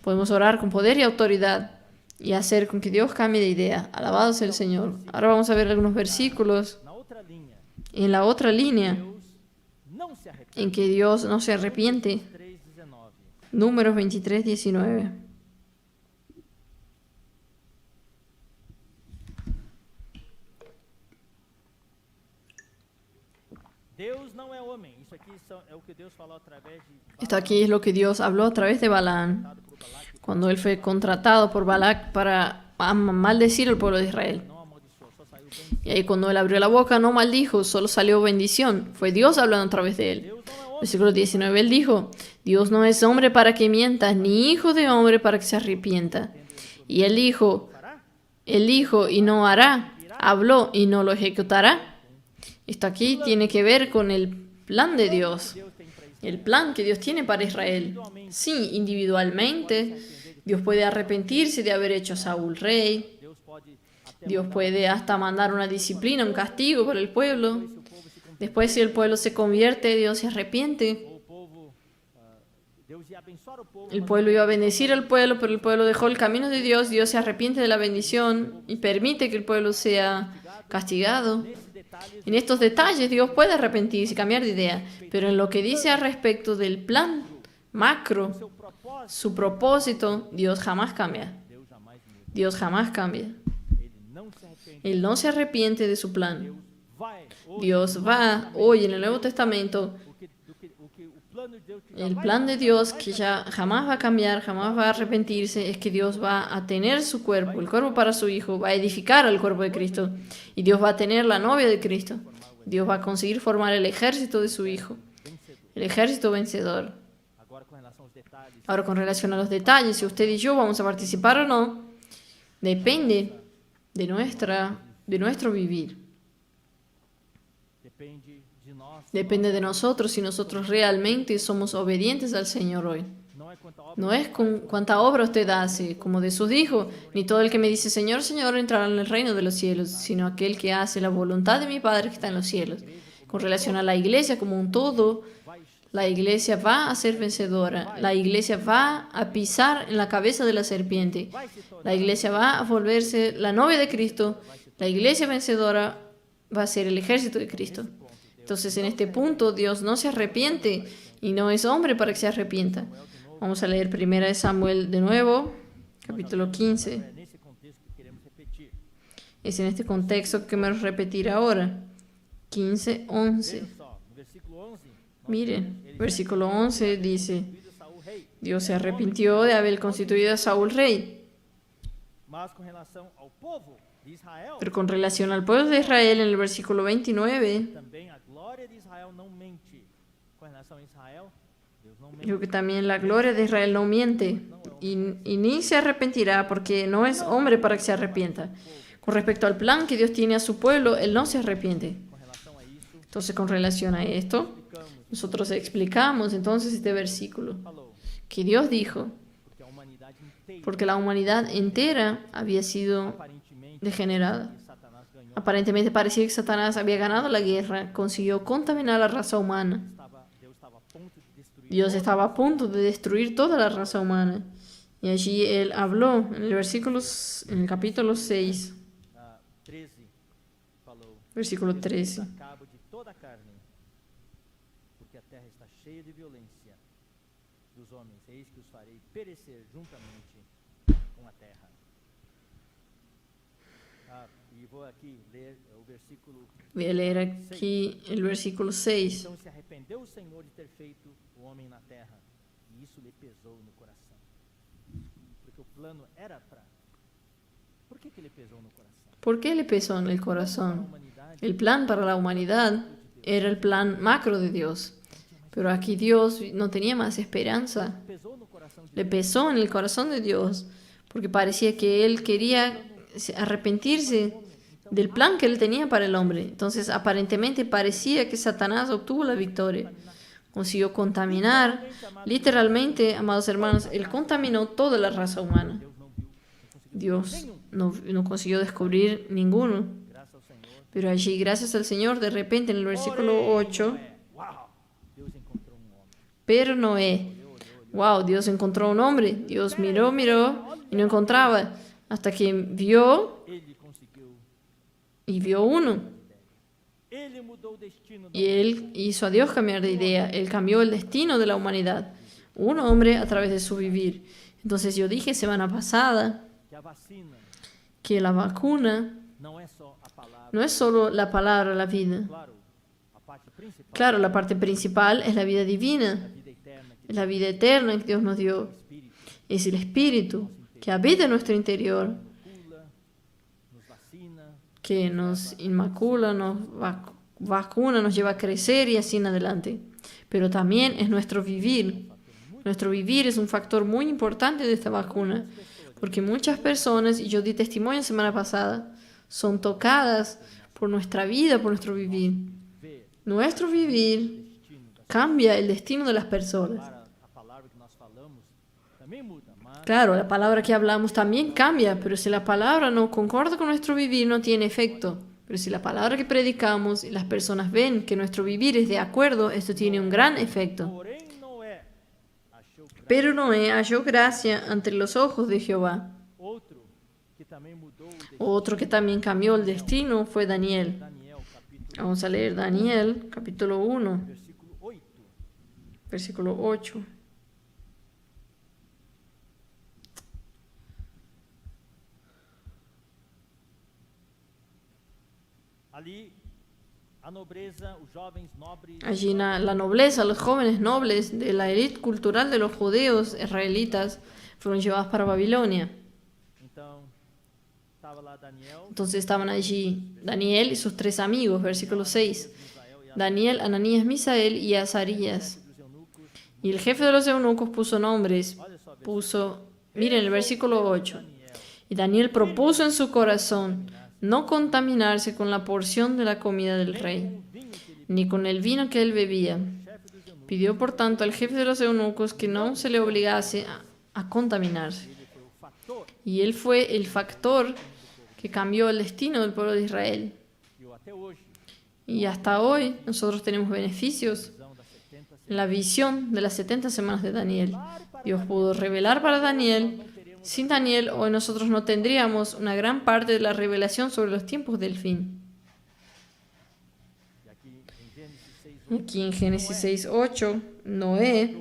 A: Podemos orar con poder y autoridad y hacer con que Dios cambie de idea. Alabado sea el Señor. Ahora vamos a ver algunos versículos
B: Na outra linha,
A: en la otra línea
B: Deus não se arrepende.
A: en que Dios no se arrepiente.
B: 3:19.
A: Números 23, 19.
B: Deus não é homem. Isso aqui é o que Deus falou através de
A: Esto aquí es lo que Dios habló a través de Balaam,
B: Balaam por Balac,
A: cuando él fue contratado por Balac para maldecir al pueblo de Israel.
B: não amaldiçoou, só saiu bem.
A: Y ahí cuando él abrió la boca no maldijo, solo salió bendición. Fue Dios hablando a través de él.
B: Deus não é homem.
A: Versículo 19, él dijo, Dios no es hombre para que mienta, ni hijo de hombre para que se arrepienta. Y él dijo y no hará, habló y no lo ejecutará. Esto aquí tiene que ver con el plan de Dios,
B: Deus tem para isso.
A: el plan que Dios tiene para Israel. Sí, individualmente, Dios puede arrepentirse de haber hecho a Saúl rey.
B: Deus pode até
A: Dios puede hasta mandar una disciplina, un castigo para el pueblo.
B: se o povo se
A: Después, si el pueblo se convierte, Dios se arrepiente.
B: o povo Deus ia abençoar o povo,
A: El pueblo iba a bendecir al pueblo, pero el pueblo dejó el camino de Dios. Dios se arrepiente de la bendición y permite que el pueblo sea castigado.
B: nesses detalhes
A: En estos detalles Dios puede arrepentirse y cambiar de idea, pero en lo que dice al respecto del plan macro,
B: seu propósito,
A: su propósito, Dios jamás cambia.
B: Deus
A: Dios jamás cambia. Él no se arrepiente de su plan. Dios va hoy en el Nuevo Testamento. El plan de Dios, que ya jamás va a cambiar, jamás va a arrepentirse, es que Dios va a tener su cuerpo, el cuerpo para su Hijo, va a edificar al cuerpo de Cristo. Y Dios va a tener la novia de Cristo. Dios va a conseguir formar el ejército de su Hijo, el ejército vencedor. Ahora, con relación a los detalles, si usted y yo vamos a participar o no, depende de nuestro vivir. Depende de nosotros si nosotros realmente somos obedientes al Señor hoy. No es con cuánta obra usted hace, como Jesús dijo, ni todo el que me dice Señor, Señor entrará en el reino de los cielos, sino aquel que hace la voluntad de mi Padre que está en los cielos. Con relación a la iglesia como un todo, la iglesia va a ser vencedora. La iglesia va a pisar en la cabeza de la serpiente. La iglesia va a volverse la novia de Cristo. La iglesia vencedora va a ser el ejército de Cristo. Entonces, en este punto, Dios no se arrepiente y no es hombre para que se arrepienta. Vamos a leer 1 Samuel de nuevo, capítulo 15. Es en este contexto que queremos repetir ahora. 15, 11. Miren, versículo 11 dice, Dios se arrepintió de haber constituido a Saúl rey. Pero con relación al pueblo de Israel, en el versículo 29, dijo que también la gloria de Israel no miente y ni se arrepentirá porque no es hombre para que se arrepienta. Con respecto al plan que Dios tiene a su pueblo, Él no se arrepiente. Entonces, con relación a esto, nosotros explicamos entonces este versículo que Dios dijo, porque la humanidad entera había sido degenerada. Aparentemente parecía que Satanás había ganado la guerra, consiguió contaminar la raza humana. Dios estaba a punto de destruir toda la raza humana. Y allí Él habló en el capítulo 6, versículo 13. Voy a leer aquí el versículo 6.
B: Então se arrependeu o Senhor de ter feito o homem na terra, e isso lhe pesou no coração. Porque o plano era para... Por que lhe pesou no coração?
A: ¿Por qué le pesó en el corazón? El plan para la humanidad era el plan macro de Dios. Pero aquí Dios no tenía más esperanza. Le pesó en el corazón de Dios, porque parecía que Él quería arrepentirse del plan que Él tenía para el hombre. Entonces, aparentemente parecía que Satanás obtuvo la victoria. Consiguió contaminar, literalmente, amados hermanos, Él contaminó toda la raza humana. Dios no consiguió descubrir ninguno. Pero allí, gracias al Señor, de repente en el versículo 8, pero Noé, wow, Dios encontró un hombre. Dios miró y no encontraba, hasta que vio uno. Y Él hizo a Dios cambiar de idea. Él cambió el destino de la humanidad. Un hombre a través de su vivir. Entonces yo dije semana pasada que la vacuna no es solo la palabra, la vida. Claro, la parte principal es la vida divina. Es la vida eterna que Dios nos dio. Es el Espíritu que habita en nuestro interior, que nos inmacula, nos vacuna, nos lleva a crecer y así en adelante. Pero también es nuestro vivir. Nuestro vivir es un factor muy importante de esta vacuna, porque muchas personas, y yo di testimonio la semana pasada, son tocadas por nuestra vida, por nuestro vivir. Nuestro vivir cambia el destino de las personas. Claro, la palabra que hablamos también cambia, pero si la palabra no concorda con nuestro vivir, no tiene efecto. Pero si la palabra que predicamos y las personas ven que nuestro vivir es de acuerdo, esto tiene un gran efecto. Pero Noé halló gracia ante los ojos de Jehová. Otro que también cambió el destino fue Daniel. Vamos a leer Daniel, capítulo 1, versículo 8.
B: Ali, a nobreza, os jovens nobres,
A: Allí la nobleza, los jóvenes nobles de la élite cultural de los judíos israelitas fueron llevados para Babilonia.
B: então, estava lá Daniel,
A: Entonces estaban allí Daniel y sus 3 amigos, versículo 6. Daniel, Ananías, Misael y Azarías.
B: dos eunucos.
A: Y el jefe de los eunucos puso nombres.
B: Olha só, versículo.
A: Miren el versículo 8. Y Daniel propuso en su corazón no contaminarse con la porción de la comida del rey, ni con el vino que él bebía.
B: Chefe dos eunucos,
A: Pidió por tanto al jefe de los eunucos que no se le obligase a contaminarse.
B: ele foi o fator,
A: Y él fue el factor que cambió el destino del pueblo de Israel.
B: e até hoje,
A: Y hasta hoy nosotros tenemos beneficios
B: visão das 70
A: en la visión de las 70 semanas de Daniel. Dios pudo revelar para Daniel. Sin Daniel, hoy nosotros no tendríamos una gran parte de la revelación sobre los tiempos del fin.
B: E aqui em Gênesis 6,
A: Aquí en Génesis 6:8, Noé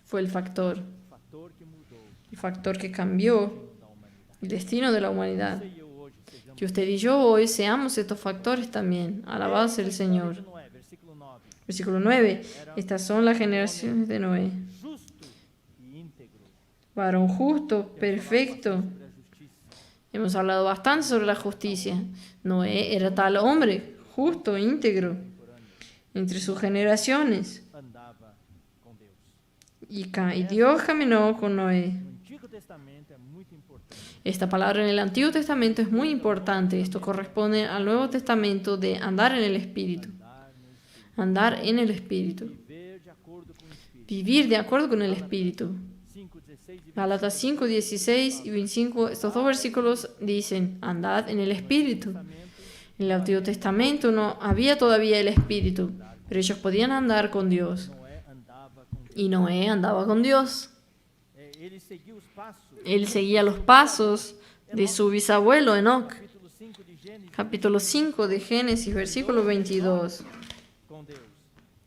A: fue el
B: fator que mudou
A: el factor que cambió
B: da humanidade.
A: el destino de la humanidad.
B: Você e eu hoje sejamos
A: Que usted y yo hoy seamos estos factores también. Alabado sea el Señor.
B: de Noé, versículo 9.
A: Versículo 9. Estas son las generaciones de Noé.
B: Justo e íntegro
A: Varón justo, perfecto.
B: sobre a justiça.
A: Hemos hablado bastante sobre la justicia. Noé era tal hombre, justo, íntegro, entre sus generaciones.
B: Andava com Deus.
A: Y Dios caminó con Noé.
B: No Antigo Testamento é muito importante.
A: Esta palabra en el Antiguo Testamento es muy importante. Esto corresponde al Nuevo Testamento de andar en el Espíritu. Andar en el Espíritu.
B: Viver de acordo com o Espírito.
A: Vivir de acuerdo con el Espíritu.
B: 5:16 e
A: Gálatas 5, 16 y 25, estos 2 versículos dicen, andad en el Espíritu. En el Antiguo Testamento no había todavía el Espíritu, pero ellos podían andar con Dios.
B: Noé andava com Deus.
A: Y Noé andaba con Dios.
B: Ele seguiu os passos.
A: Él seguía los pasos de su bisabuelo Enoc.
B: Capítulo 5 de Gênesis
A: Capítulo 5 de Génesis, versículo 22.
B: com Deus.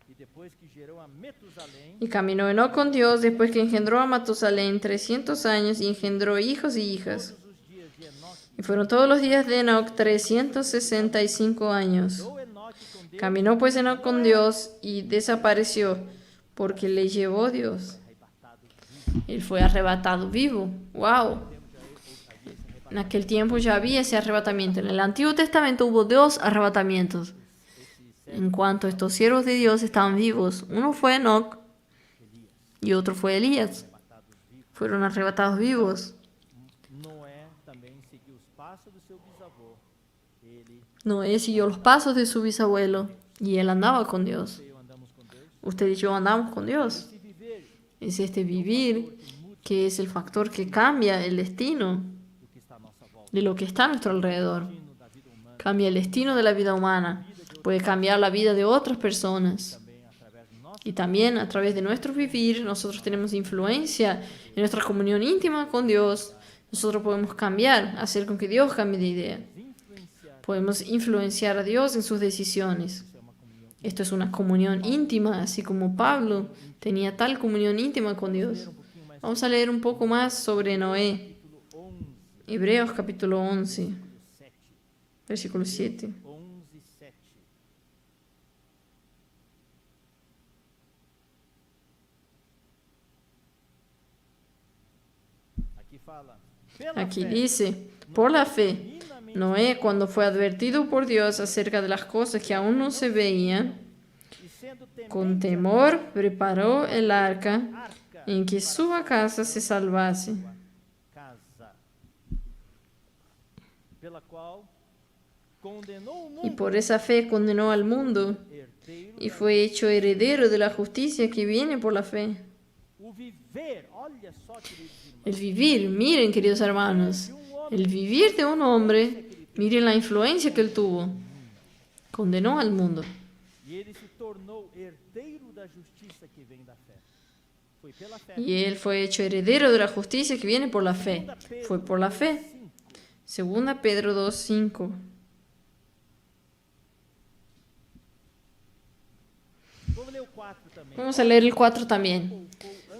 B: E depois que gerou a Metusalém,
A: Y caminó Enoc con Dios después que engendró a Matusalén 300 años y engendró hijos y hijas.
B: todos os dias de Enoque,
A: Y fueron todos los días de Enoc 365 años.
B: andou Enoque com Deus,
A: Caminó pues Enoc con Dios y desapareció porque le llevó Dios.
B: arrebatado vivo.
A: Él fue arrebatado vivo. ¡Wow! En aquel tiempo ya había ese arrebatamiento. En el Antiguo Testamento hubo 2 arrebatamientos. En cuanto estos siervos de Dios estaban vivos, uno fue Enoc y otro fue Elías. Fueron arrebatados vivos.
B: Noé também seguiu os passos do seu bisavô. Ele
A: Noé siguió los pasos de su bisabuelo y él andaba con Dios.
B: e eu andamos com Deus.
A: Usted y yo andamos con Dios.
B: Se viver
A: Es este vivir que es el factor que cambia el destino
B: do que está à nossa volta.
A: de lo que está a nuestro alrededor.
B: O destino da vida humana
A: Cambia el destino de la vida humana. Puede cambiar la vida de otras personas.
B: também através do nosso
A: Y también a través de nuestro vivir nosotros tenemos influencia en nuestra comunión íntima con Dios. Nosotros podemos cambiar, hacer con que Dios cambie de idea.
B: influenciar.
A: Podemos influenciar a Dios en sus decisiones.
B: Isso é uma comunhão.
A: Esto es una comunión íntima, así como Pablo tenía tal comunión íntima con Dios.
B: pouquinho mais
A: Vamos a leer un poco más sobre Noé.
B: capítulo 11,
A: Hebreos capítulo 11,
B: 7.
A: versículo 7.
B: 11, 7. Aqui fala. Pela
A: Aquí
B: fé,
A: dice, por la fe,
B: divinamente
A: Noé, cuando fue advertido por Dios acerca de las cosas que aún no se veían,
B: e sendo
A: con
B: temente
A: temor preparó el arca
B: arca
A: en que su casa se salvase,
B: casa, pela qual condenou o
A: y
B: mundo,
A: por esa fe condenó al mundo
B: herdeiro,
A: y fue hecho heredero de la justicia que viene por la fe.
B: o viver, olha só, queridos irmãos,
A: El vivir, miren queridos hermanos, el vivir de un hombre, miren la influencia que él tuvo, condenó al mundo.
B: e ele se tornou herdeiro da justiça que vem da fé. Foi pela fé.
A: Y él fue hecho heredero de la justicia que viene por la fe. Fue por la fe.
B: 5.
A: 2 Pedro 2:5.
B: Vamos ler o 4 também.
A: Vamos a leer el 4 también.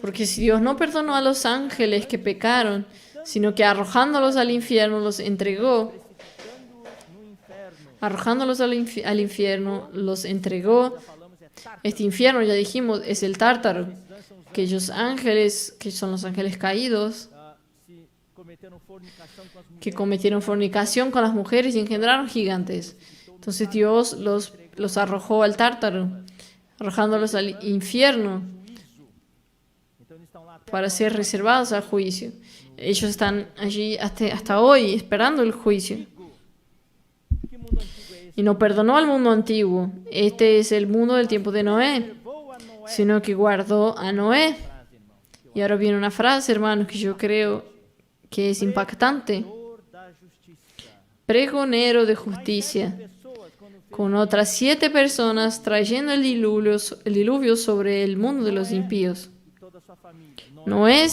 A: Porque si Dios no perdonó a los ángeles que pecaron, sino que arrojándolos al infierno los entregó
B: Precipitando no inferno
A: arrojándolos al infierno, los entregó. Este infierno, ya dijimos, es el Tártaro. Aquellos ángeles, que son los ángeles caídos, que cometieron fornicación con las mujeres y engendraron gigantes. Entonces Dios los arrojó al Tártaro, arrojándolos al infierno para ser reservados al juicio. Ellos están allí hasta hoy esperando el juicio. Y no perdonó al mundo antiguo. Este es el mundo del tiempo de Noé, sino que guardó a Noé. Y ahora viene una frase, hermanos, que yo creo que es impactante. Pregonero de justicia, con otras 7 personas trayendo el diluvio sobre el mundo de los impíos. Noé,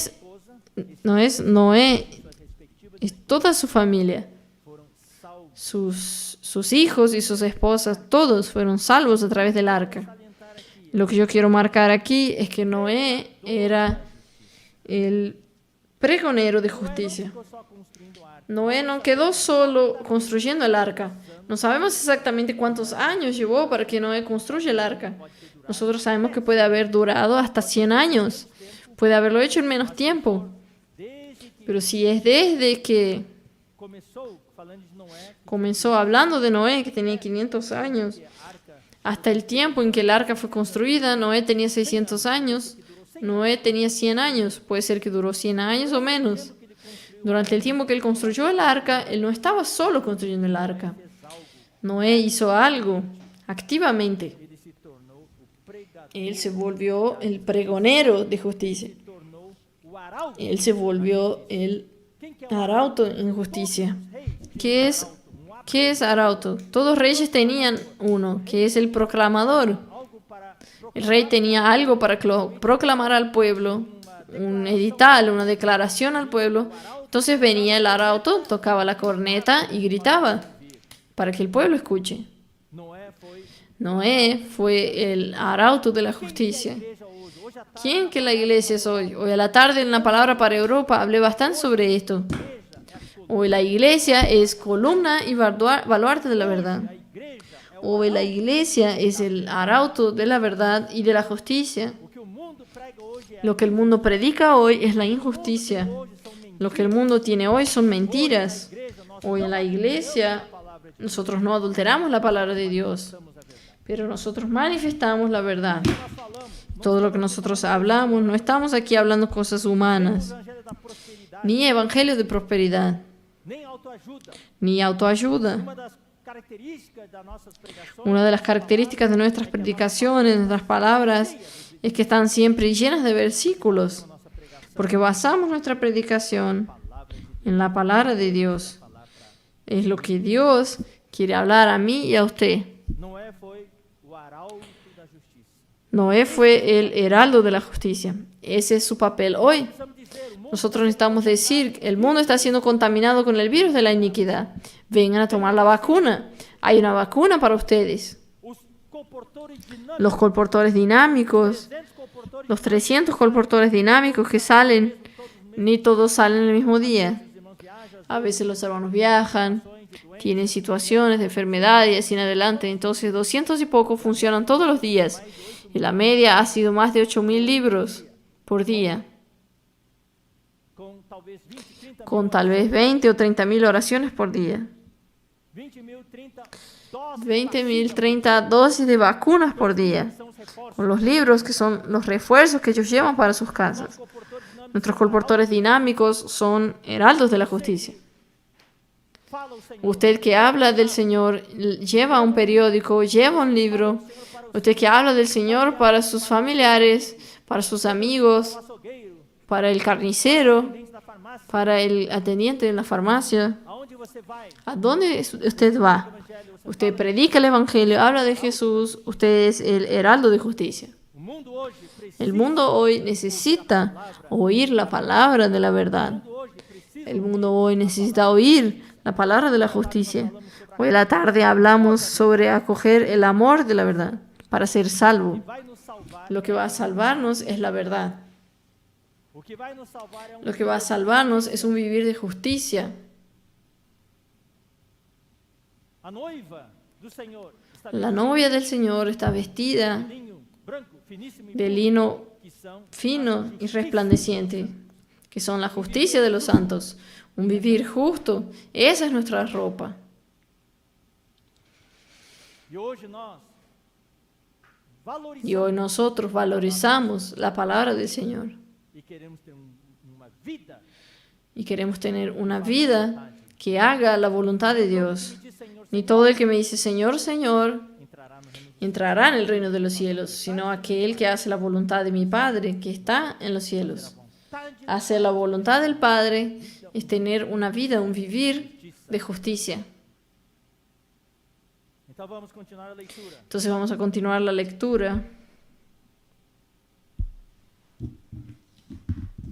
A: es toda su familia. Sus hijos y sus esposas, todos fueron salvos a través del arca. Lo que yo quiero marcar aquí es que Noé era el pregonero de justicia. Noé no quedó solo construyendo el arca. No sabemos exactamente cuántos años llevó para que Noé construya el arca. Nosotros sabemos que puede haber durado hasta 100 años. Puede haberlo hecho en menos tiempo. Pero si es desde que comenzó hablando de Noé, que tenía 500 años, hasta el tiempo en que el arca fue construida, Noé tenía 600 años, Noé tenía 100 años, puede ser que duró 100 años o menos. Durante el tiempo que él construyó el arca, él no estaba solo construyendo el arca. Noé hizo algo activamente. Él se volvió el pregonero de justicia. Él se volvió el arauto en justicia. ¿Qué es arauto? Todos reyes tenían uno, que es el proclamador. El rey tenía algo para proclamar al pueblo, un edital, una declaración al pueblo. Entonces venía el arauto, tocaba la corneta y gritaba para que el pueblo escuche. Noé fue el arauto de la justicia. ¿Quién que la iglesia es hoy? Hoy a la tarde en la palabra para Europa hablé bastante sobre esto. Hoy la iglesia es columna y baluarte de la verdad. Hoy la iglesia es el arauto de la verdad y de la justicia. Lo que el mundo predica hoy es la injusticia. Lo que el mundo tiene hoy son mentiras. Hoy en la iglesia nosotros no adulteramos la palabra de Dios, pero nosotros manifestamos la verdad. Todo lo que nosotros hablamos, no estamos aquí hablando cosas humanas, ni evangelio de prosperidad, ni autoayuda. Una de las características de nuestras predicaciones, de nuestras palabras, es que están siempre llenas de versículos, porque basamos nuestra predicación en la palabra de Dios. Es lo que Dios quiere hablar a mí y a usted. Noé fue el heraldo de la justicia. Ese es su papel hoy. Nosotros necesitamos decir, el mundo está siendo contaminado con el virus de la iniquidad. Vengan a tomar la vacuna. Hay una vacuna para ustedes. Los colportores dinámicos, los 300 colportores dinámicos que salen, ni todos salen el mismo día. A veces los hermanos viajan, tienen situaciones de enfermedad y así en adelante. Entonces 200 y poco funcionan todos los días. Y la media ha sido más de 8.000 libros por día, con tal vez 20 o 30.000 oraciones por día. 20.000, 30 dosis de vacunas por día, con los libros que son los refuerzos que ellos llevan para sus casas. Nuestros colportores dinámicos son heraldos de la justicia. Usted que habla del Señor lleva un periódico, lleva un libro. Usted que habla del Señor para sus familiares, para sus amigos, para el carnicero, para el atendiente en la farmacia. ¿A dónde usted va? Usted predica el Evangelio, habla de Jesús, usted es el heraldo de justicia. El mundo hoy necesita oír la palabra de la verdad. El mundo hoy necesita oír la palabra de la justicia. Hoy a la tarde hablamos sobre acoger el amor de la verdad para ser salvo. Lo que va a salvarnos es la verdad. Lo que va a salvarnos es un vivir de justicia.
B: A noiva do Senhor está
A: La novia del Señor está vestida
B: de linho branco, finíssimo e
A: de
B: puro,
A: lino
B: que são
A: fino y resplandeciente, que son la justicia de los santos. Un vivir justo, esa es nuestra ropa.
B: E hoje nós valorizamos
A: Y hoy nosotros valorizamos la palabra del Señor
B: e queremos ter uma vida
A: y queremos tener una vida que haga la voluntad de Dios. Ni todo el que me dice Señor, Señor,
B: entrará no reino
A: entrará en el reino de los cielos, sino aquel que hace la voluntad de mi Padre que está en los cielos.
B: vontade
A: Hacer la voluntad del Padre es tener una vida, un vivir de justicia.
B: Então vamos continuar a leitura.
A: Entonces vamos a continuar la lectura.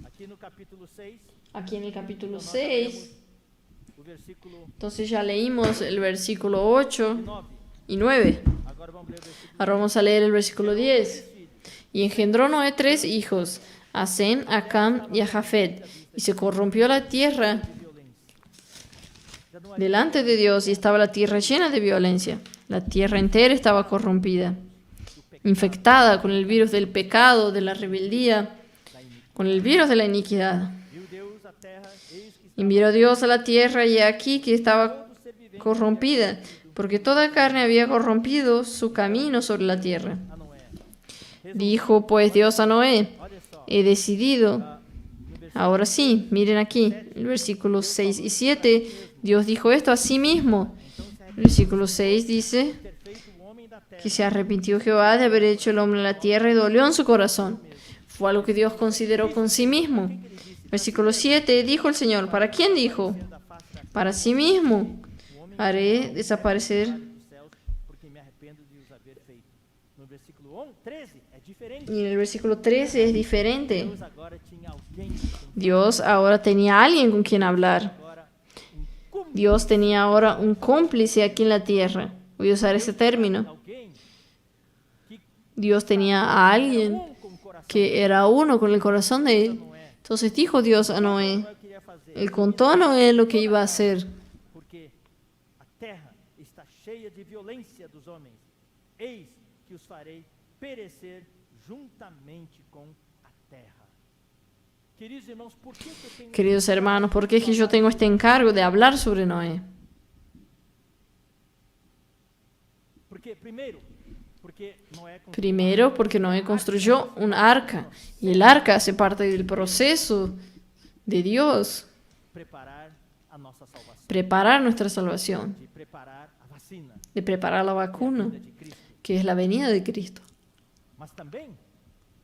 B: Aqui no capítulo 6,
A: Aquí en el capítulo
B: nós
A: 6,
B: lemos o versículo
A: entonces ya leímos el versículo 8
B: 9.
A: y 9.
B: Agora vamos ler o versículo
A: Ahora vamos a leer el versículo 10. Y engendró Noé 3 hijos, a Sem, a Cam y a Jafet, y se corrompió la tierra
B: de violência. Já não havia
A: delante de Dios y estaba la tierra llena de violencia. La tierra entera estaba corrompida, infectada con el virus del pecado, de la rebeldía, con el virus de la iniquidad.
B: viu Deus a terra, eis que
A: Y miró Dios a la tierra y he aquí que estaba
B: todo ser vivente
A: corrompida, porque toda carne había corrompido su camino sobre la tierra.
B: a Noé.
A: Dijo pues Dios a Noé,
B: Olha só,
A: he decidido.
B: no versículo
A: Ahora sí, miren aquí, el versículo 6 y 7, Dios dijo esto a sí mismo. El versículo 6 dice
B: ter feito o homem da terra,
A: que se arrepintió Jehová de haber hecho el hombre en la tierra y dolió en su corazón. Fue algo que Dios consideró con sí mismo. Versículo 7, dijo el Señor, ¿para quién dijo?
B: da face da
A: Para sí mismo. Haré desaparecer.
B: dos céus, porque me arrependo de os haver feito. No versículo 13 é diferente.
A: Y en el versículo 13 es diferente.
B: Deus agora tinha alguém com
A: Dios ahora tenía a alguien con quien hablar.
B: agora cúmplice,
A: Dios tenía ahora un cómplice aquí en la tierra. Voy a usar ese término.
B: alguém que
A: Dios tenía a alguien
B: com o coração
A: que era uno con el corazón de él.
B: Noé.
A: Entonces dijo Dios a Noé,
B: Noé queria fazer,
A: él contó a Noé lo que iba a hacer,
B: porque a terra está cheia de violência dos homens. Eis que os farei perecer juntamente com a terra. Queridos irmãos, por que eu tenho
A: Queridos hermanos, ¿por qué es que yo tengo este encargo de hablar sobre Noé?
B: Porque primeiro, porque Noé construiu
A: Primero, porque Noé construyó un arca, y el arca hace parte del proceso de Dios,
B: preparar a nossa salvação,
A: preparar nuestra salvación,
B: de preparar a vacina,
A: de preparar la
B: a
A: vacuna,
B: vinda de Cristo.
A: que es la venida de Cristo.
B: Mas também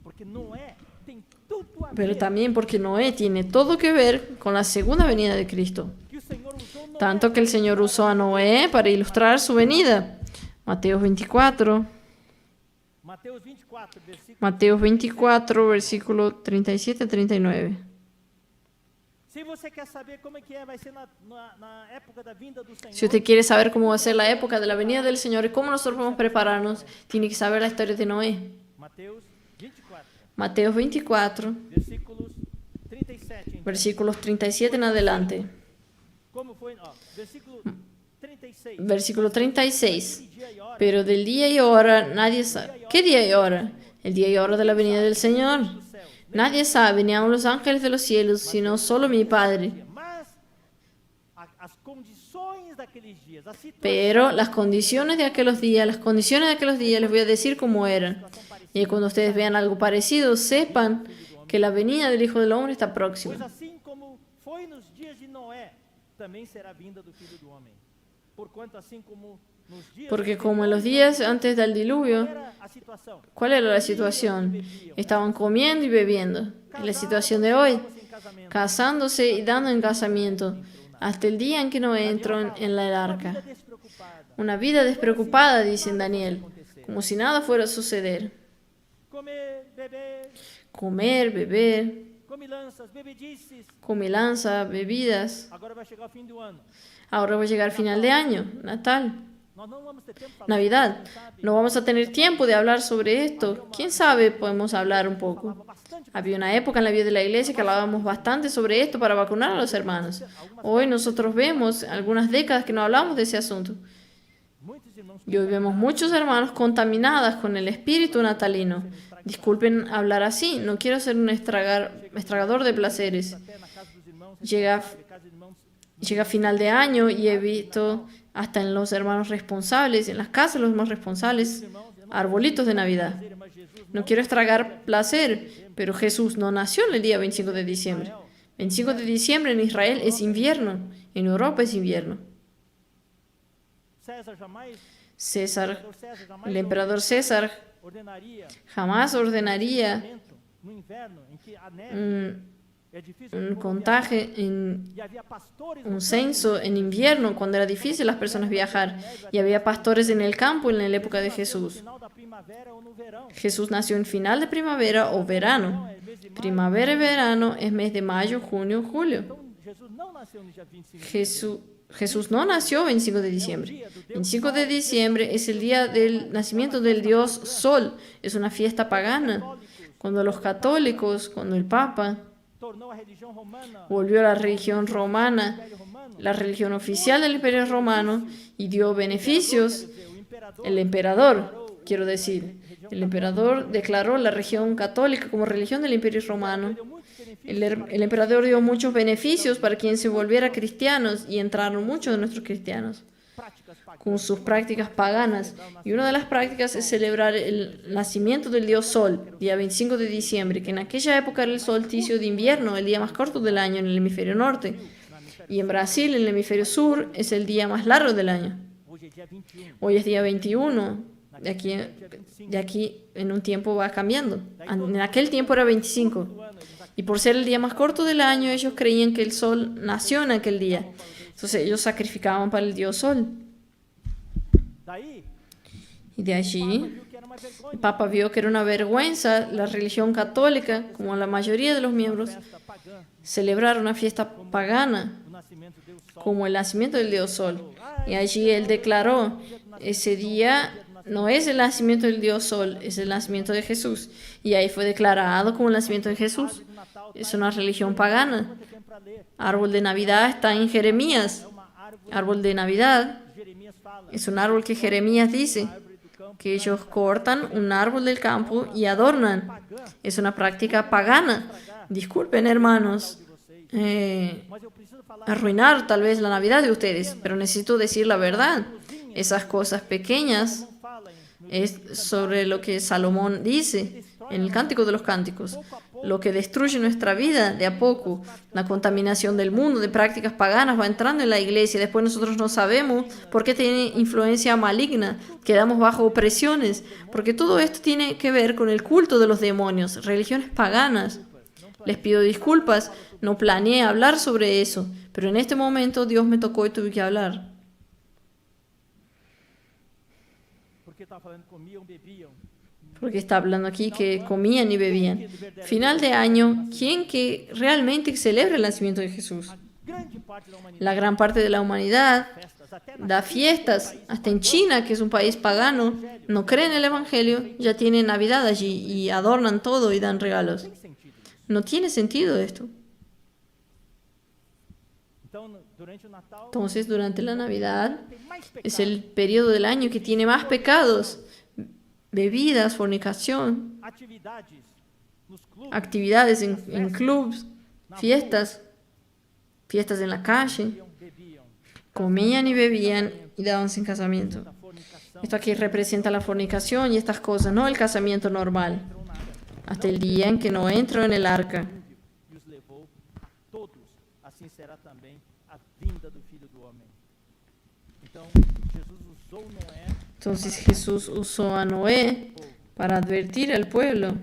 B: porque Noé tem tudo a
A: Pero
B: ver
A: también porque Noé tiene todo que ver con la segunda venida de Cristo.
B: que o Senhor usou Noé
A: Tanto que el Señor usó a Noé para ilustrar su venida. Mateo 24,
B: Mateus 24, versículo.
A: Mateo 24, versículo 37-39.
B: Se você quer saber como é que vai ser na época da vinda do Senhor,
A: Si usted quiere saber cómo va a ser la época de la venida del Señor y cómo nosotros podemos prepararnos, tiene que saber la historia de Noé.
B: Mateus 24,
A: Mateo 24,
B: versículos 37. Então,
A: versículos 37 en adelante.
B: como foi? Ó, versículo 36.
A: Versículo 36.
B: Aquele dia e hora
A: Pero del día y hora nadie sabe. ¿Qué día y hora? El día y hora de la venida del Señor.
B: do céu,
A: Nadie sabe, ni aun los ángeles de los cielos, sino solo mi Padre.
B: mas as condições daqueles dias, a situação
A: Pero las condiciones de aquellos días, les voy a decir cómo eran. Y cuando ustedes vean algo parecido, sepan que la venida del Hijo del Hombre está
B: pois
A: próxima.
B: assim como foi nos dias de Noé, também será a vinda do Filho do Homem. Porquanto assim como nos dias
A: Porque
B: de
A: como en los días antes del diluvio,
B: era a situação,
A: ¿cuál era la situación? Estaban comiendo y bebiendo. Es la situación de hoy,
B: em casamento,
A: casándose y dando en casamiento, hasta el día en que Noé entró en la arca.
B: despreocupada,
A: Una vida despreocupada, dice en Daniel, como si nada fuera a suceder.
B: comer, beber,
A: Comer, beber,
B: comilanças, bebedices.
A: comilanza, bebidas.
B: Agora vai chegar o fim do ano.
A: Ahora va a llegar final de año, Natal,
B: Nós não vamos ter tempo para
A: Navidad. No vamos a tener tiempo de hablar sobre esto. ¿Quién sabe? Podemos hablar un poco.
B: bastante.
A: Había una época en la vida de la iglesia que hablábamos bastante sobre esto para vacunar a los hermanos. Hoy nosotros vemos algunas décadas que no hablamos de ese asunto. Y hoy vemos muchos hermanos contaminados con el espíritu natalino. Disculpen hablar así, no quiero ser un estragador de placeres. Llega final de año y he visto hasta en los hermanos responsables, en las casas de los más responsables, arbolitos de Navidad. No quiero estragar placer, pero Jesús no nació el día 25 de diciembre. 25 de diciembre en Israel es invierno, en Europa es invierno. El emperador César jamás ordenaría un contagio, un censo en invierno, cuando era difícil las personas viajar. Y había pastores en el campo en la época de Jesús. Jesús nació en final de primavera o verano. Primavera y verano es mes de mayo, junio, julio. Jesús no nació 25 de diciembre. 25 de diciembre es el día del nacimiento del dios Sol. Es una fiesta pagana. Cuando los católicos, cuando el Papa volvió a la religión romana, la religión oficial del Imperio Romano, y dio beneficios, el emperador, quiero decir, el emperador declaró la religión católica como religión del Imperio Romano. El emperador dio muchos beneficios para quien se volviera cristianos, y entraron muchos de nuestros cristianos con sus prácticas paganas. Y una de las prácticas es celebrar el nacimiento del dios Sol, día 25 de diciembre, que en aquella época era el solsticio de invierno, el día más corto del año en el hemisferio norte. Y en Brasil, en el hemisferio sur, es el día más largo del año. Hoy es día 21. De aquí en un tiempo va cambiando. En aquel tiempo era 25. Y por ser el día más corto del año, ellos creían que el sol nació en aquel día. Entonces ellos sacrificaban para el dios Sol. Y de allí, el Papa vio que era una vergüenza la religión católica, como la mayoría de los miembros, celebrar una fiesta pagana, como el nacimiento del dios Sol. Y allí él declaró, ese día no es el nacimiento del dios Sol, es el nacimiento de Jesús. Y ahí fue declarado como el nacimiento de Jesús. Es una religión pagana. Árbol de Navidad está en Jeremías. Árbol de Navidad es un árbol que Jeremías dice que ellos cortan un árbol del campo y adornan. Es una práctica pagana. Disculpen, hermanos, arruinar tal vez la Navidad de ustedes, pero necesito decir la verdad. Esas cosas pequeñas es sobre lo que Salomón dice en el Cántico de los Cánticos. Lo que destruye nuestra vida de a poco, la contaminación del mundo, de prácticas paganas, va entrando en la iglesia. Después nosotros no sabemos por qué tiene influencia maligna, quedamos bajo opresiones, porque todo esto tiene que ver con el culto de los demonios, religiones paganas. Les pido disculpas, no planeé hablar sobre eso, pero en este momento Dios me tocó y tuve que hablar. Porque está hablando aquí que comían y bebían. Final de año, ¿quién que realmente celebra el nacimiento de Jesús? La gran parte de la humanidad da fiestas. Hasta en China, que es un país pagano, no creen en el Evangelio, ya tienen Navidad allí y adornan todo y dan regalos. No tiene sentido esto. Entonces, durante la Navidad es el periodo del año que tiene más pecados. Bebidas, fornicación, actividades en clubs, fiestas en la calle. Comían y bebían y dábanse en casamiento. Esto aquí representa la fornicación y estas cosas, no el casamiento normal. Hasta el día en que no entró en el arca. Entonces Jesús usó a Noé para advertir al pueblo.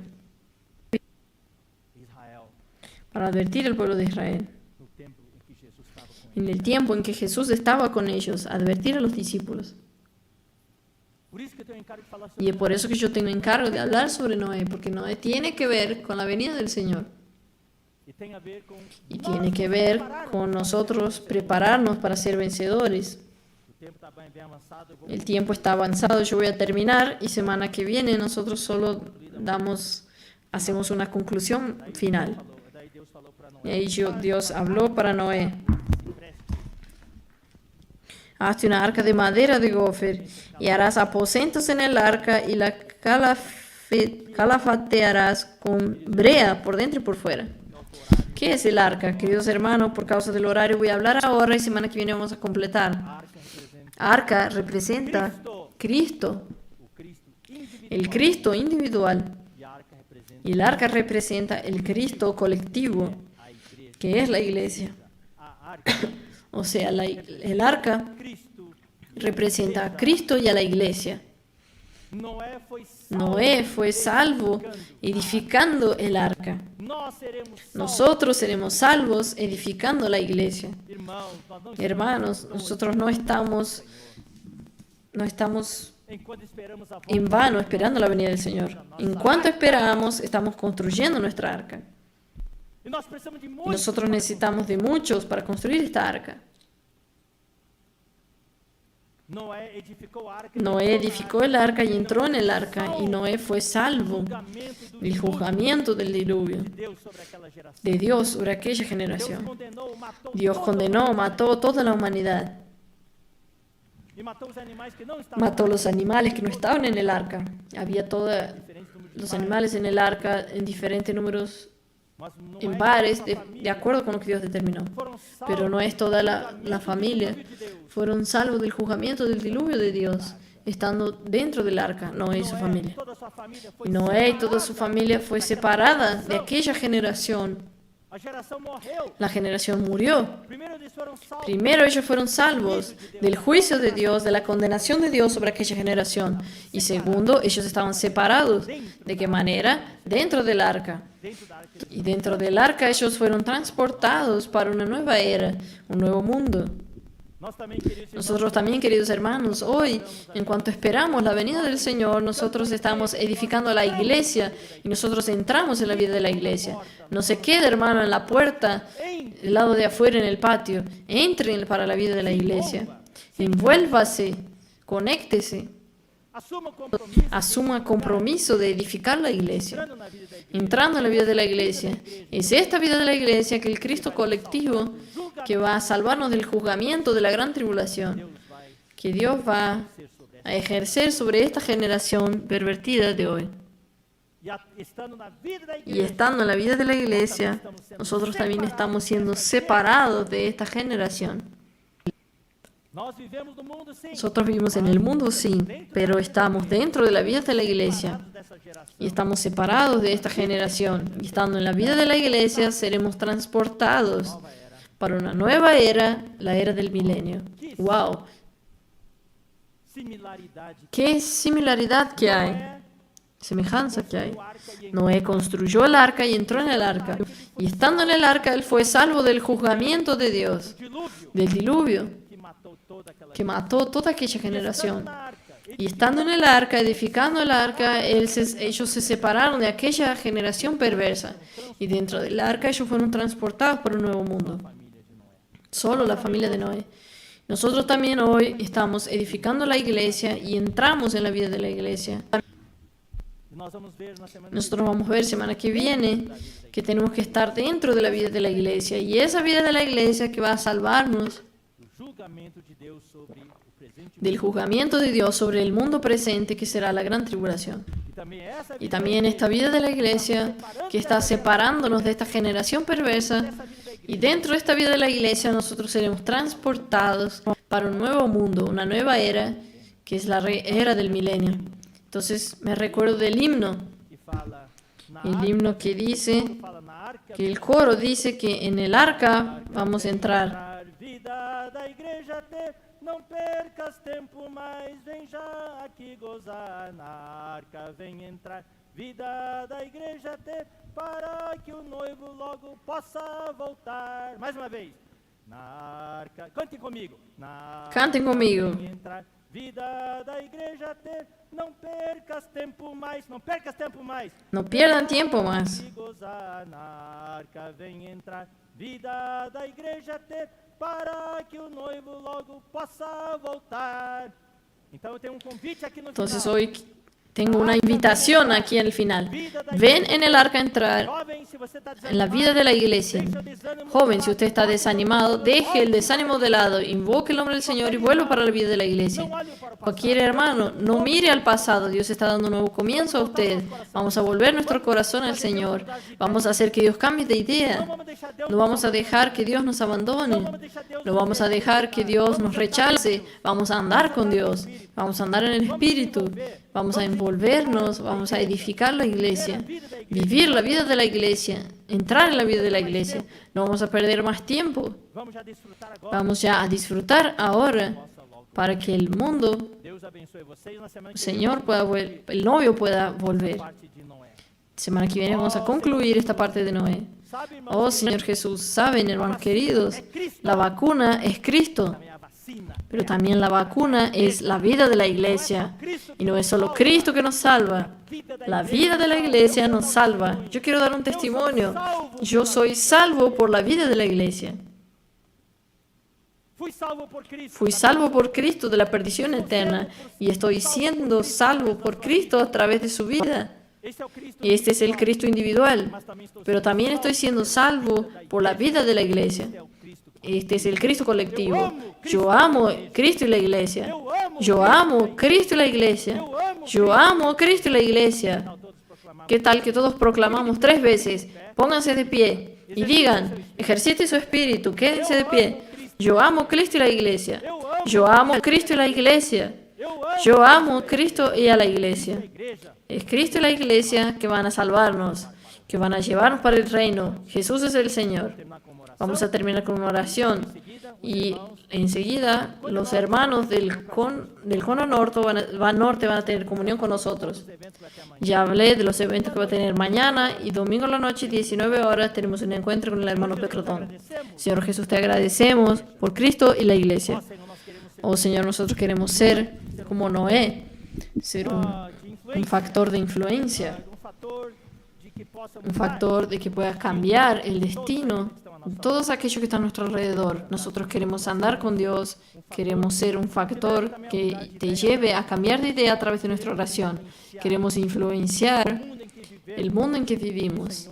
A: Para advertir al pueblo de Israel. En el tiempo en que Jesús estaba con ellos, advertir a los discípulos. Y es por eso que yo tengo encargo de hablar sobre Noé, porque Noé tiene que ver con la venida del Señor. Y tiene que ver con nosotros prepararnos para ser vencedores. El tiempo está avanzado, yo voy a terminar y semana que viene nosotros solo hacemos una conclusión final. Y ahí Dios habló para Noé. Hazte una arca de madera de gofer, y harás aposentos en el arca, y la calafatearás con brea por dentro y por fuera. ¿Qué es el arca? Queridos hermanos, por causa del horario voy a hablar ahora y semana que viene vamos a completar. Arca representa Cristo, el Cristo individual. Y el arca representa el Cristo colectivo, que es la iglesia. O sea, el arca representa a Cristo y a la iglesia. Noé fue salvo edificando el arca. Nosotros seremos salvos edificando la iglesia. Hermanos, nosotros no estamos en vano esperando la venida del Señor. En cuanto esperamos, estamos construyendo nuestra arca. Nosotros necesitamos de muchos para construir esta arca. Noé edificó el arca y entró en el arca, y Noé fue salvo del juzgamiento del diluvio de Dios sobre aquella generación. Dios condenó, mató toda la humanidad. Mató los animales que no estaban en el arca. Había todos los animales en el arca en diferentes números, en pares, de acuerdo con lo que Dios determinó. Pero no es toda la familia. Fueron salvos del juzgamiento del diluvio de Dios, estando dentro del arca, Noé y su familia. Y Noé y toda su familia fue separada de aquella generación. La generación murió. Primero ellos fueron salvos del juicio de Dios, de la condenación de Dios sobre aquella generación. Y segundo, ellos estaban separados. ¿De qué manera? Dentro del arca. Y dentro del arca ellos fueron transportados para una nueva era, un nuevo mundo. Nosotros también, queridos hermanos, hoy, en cuanto esperamos la venida del Señor, nosotros estamos edificando la iglesia y nosotros entramos en la vida de la iglesia. No se quede, hermano, en la puerta, del lado de afuera, en el patio. Entre para la vida de la iglesia. Envuélvase, conéctese. Asuma compromiso de edificar la iglesia. Entrando en la vida de la iglesia. Es esta vida de la iglesia que el Cristo colectivo que va a salvarnos del juzgamiento de la gran tribulación, que Dios va a ejercer sobre esta generación pervertida de hoy. Y estando en la vida de la iglesia, nosotros también estamos siendo separados de esta generación. Nosotros vivimos en el mundo, sí, pero estamos dentro de la vida de la iglesia y estamos separados de esta generación. Y estando en la vida de la iglesia, seremos transportados para una nueva era, la era del milenio. ¡Wow! ¿Qué similaridad que hay? Semejanza que hay. Noé construyó el arca y entró en el arca. Y estando en el arca, él fue salvo del juzgamiento de Dios, del diluvio, que mató toda aquella generación. Y estando en el arca, edificando el arca, ellos se separaron de aquella generación perversa. Y dentro del arca ellos fueron transportados para un nuevo mundo. Solo la familia de Noé. Nosotros también hoy estamos edificando la iglesia y entramos en la vida de la iglesia. Nosotros vamos a ver semana que viene que tenemos que estar dentro de la vida de la iglesia. Y esa vida de la iglesia que va a salvarnos del juzgamiento de Dios sobre el mundo presente, que será la gran tribulación. Y también esta vida de la iglesia que está separándonos de esta generación perversa. Y dentro de esta vida de la iglesia nosotros seremos transportados para un nuevo mundo, una nueva era, que es la era del milenio. Entonces me recuerdo del himno. El himno que dice, que el coro dice que en el arca vamos a entrar.
B: Não percas tempo mais, vem já aqui gozar, na arca vem entrar, vida da igreja ter, para que o noivo logo possa voltar. Mais uma vez, na arca, cantem comigo.
A: Cantem comigo.
B: Entrar, vida da igreja ter, não percas tempo mais, não percas tempo mais.
A: No pierdan tiempo más.
B: Gozar, na arca vem entrar, vida da igreja ter, para que o noivo logo possa voltar. Então eu tenho convite aqui no
A: Entonces
B: final.
A: hoy Tengo una invitación aquí al final. Ven en el arca a entrar
B: Jovem, se você está
A: en la vida de la iglesia. Joven, si usted está desanimado, deje el desánimo de lado, invoque el nombre del Señor y vuelva para la vida de la iglesia. Cualquier hermano, no mire al pasado. Dios está dando un nuevo comienzo a usted. Vamos a volver nuestro corazón al Señor. Vamos a hacer que Dios cambie de idea. No vamos a dejar que Dios nos abandone. No vamos a dejar que Dios nos rechace. Vamos a andar con Dios. Vamos a andar en el Espíritu. Vamos a envolvernos. Vamos a edificar la iglesia. Vivir la vida de la iglesia. Entrar en la vida de la iglesia. No vamos a perder más tiempo.
B: Vamos já desfrutar agora.
A: Vamos ya a disfrutar ahora para que el mundo,
B: Deus abençoe vocês na semana
A: el
B: que
A: Señor pueda el novio pueda volver.
B: parte de Noé.
A: Semana que viene vamos a concluir esta parte de Noé.
B: Sabe, irmão,
A: Oh Señor Jesús, saben hermanos queridos, la vacuna es Cristo,
B: também a vacina.
A: pero también la vacuna es la vida de la iglesia. Y no es solo Cristo que nos salva, la vida de la iglesia nos salva. Yo quiero dar un testimonio. Yo soy salvo por la vida de la iglesia.
B: Fui salvo por Cristo.
A: Fui salvo por Cristo de la perdición eterna y estoy siendo salvo por Cristo a través de su vida.
B: Este é o Cristo.
A: Este es el Cristo individual,
B: Mas também estou
A: pero también estoy siendo salvo por la vida de la iglesia.
B: é o Cristo.
A: Este es el Cristo colectivo. Yo amo Cristo y la iglesia. Yo amo Cristo y la iglesia. Yo amo Cristo y la iglesia.
B: Todos proclamavam.
A: ¿Qué tal que todos proclamamos 3 veces? Pónganse de pie y digan, ejercite su espíritu, quédense de pie. Yo amo Cristo y la iglesia. Yo amo Cristo y la iglesia. Yo amo Cristo y a la iglesia.
B: Igreja,
A: Es Cristo y la iglesia que van a salvarnos, que van a llevarnos para el reino. Jesús es el Señor.
B: terminar com uma oração.
A: Vamos a terminar con una oración. Y enseguida los hermanos del cono norte van a tener comunión con nosotros.
B: Os eventos vai ter amanhã.
A: Ya hablé de los eventos que va a tener mañana y domingo a la noche, 19 horas, tenemos un encuentro con el hermano Pecrotón. Señor Jesús, te agradecemos por Cristo y la iglesia.
B: Senhor, nós queremos ser
A: Oh Señor, nosotros queremos ser como Noé, ser
B: de
A: un
B: influência,
A: factor de influencia,
B: fator de que possa
A: un factor de que puedas cambiar el destino de todos aquellos que están a nuestro alrededor. Nosotros queremos andar con Dios, queremos ser un factor que te lleve a cambiar de idea a través de nuestra oración. Queremos influenciar el mundo en que vivimos.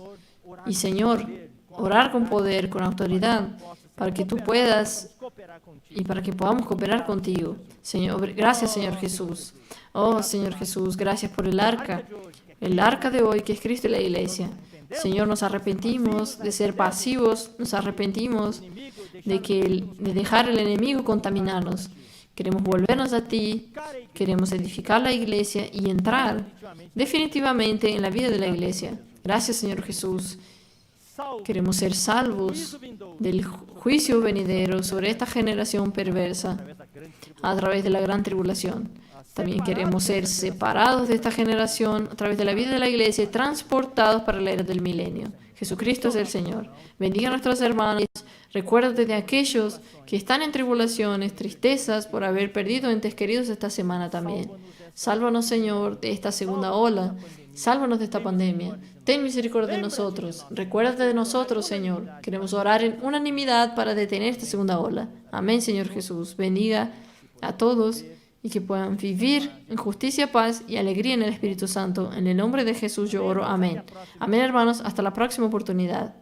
A: Y Señor, orar con poder, con autoridad, para que tú puedas
B: cooperar contigo.
A: y para que podamos cooperar contigo. Señor, gracias Señor Jesús. Oh Señor Jesús, gracias por el arca de hoy que es Cristo y la iglesia. Señor, nos arrepentimos de ser pasivos, nos arrepentimos de dejar el enemigo contaminarnos. Queremos volvernos a ti, queremos edificar la iglesia y entrar definitivamente en la vida de la iglesia. Gracias Señor Jesús.
B: Salvo
A: Queremos ser salvos del juicio venidero sobre esta generación perversa
B: através da grande tribulação.
A: a través de la gran tribulación. También queremos ser separados de esta generación a través de la vida de la iglesia y transportados para la era del milenio. Jesucristo es el Señor. Bendiga a nuestros hermanos. Recuérdate de aquellos que están en tribulaciones, tristezas por haber perdido entes queridos esta semana también. Sálvanos, Señor, de esta segunda ola. Sálvanos de esta pandemia. Ten misericordia de nosotros. Recuérdate de nosotros, Señor. Queremos orar en unanimidad para detener esta segunda ola. Amén, Señor Jesús. Bendiga a todos y que puedan vivir en justicia, paz y alegría en el Espíritu Santo. En el nombre de Jesús yo oro. Amén. Amén, hermanos. Hasta la próxima oportunidad.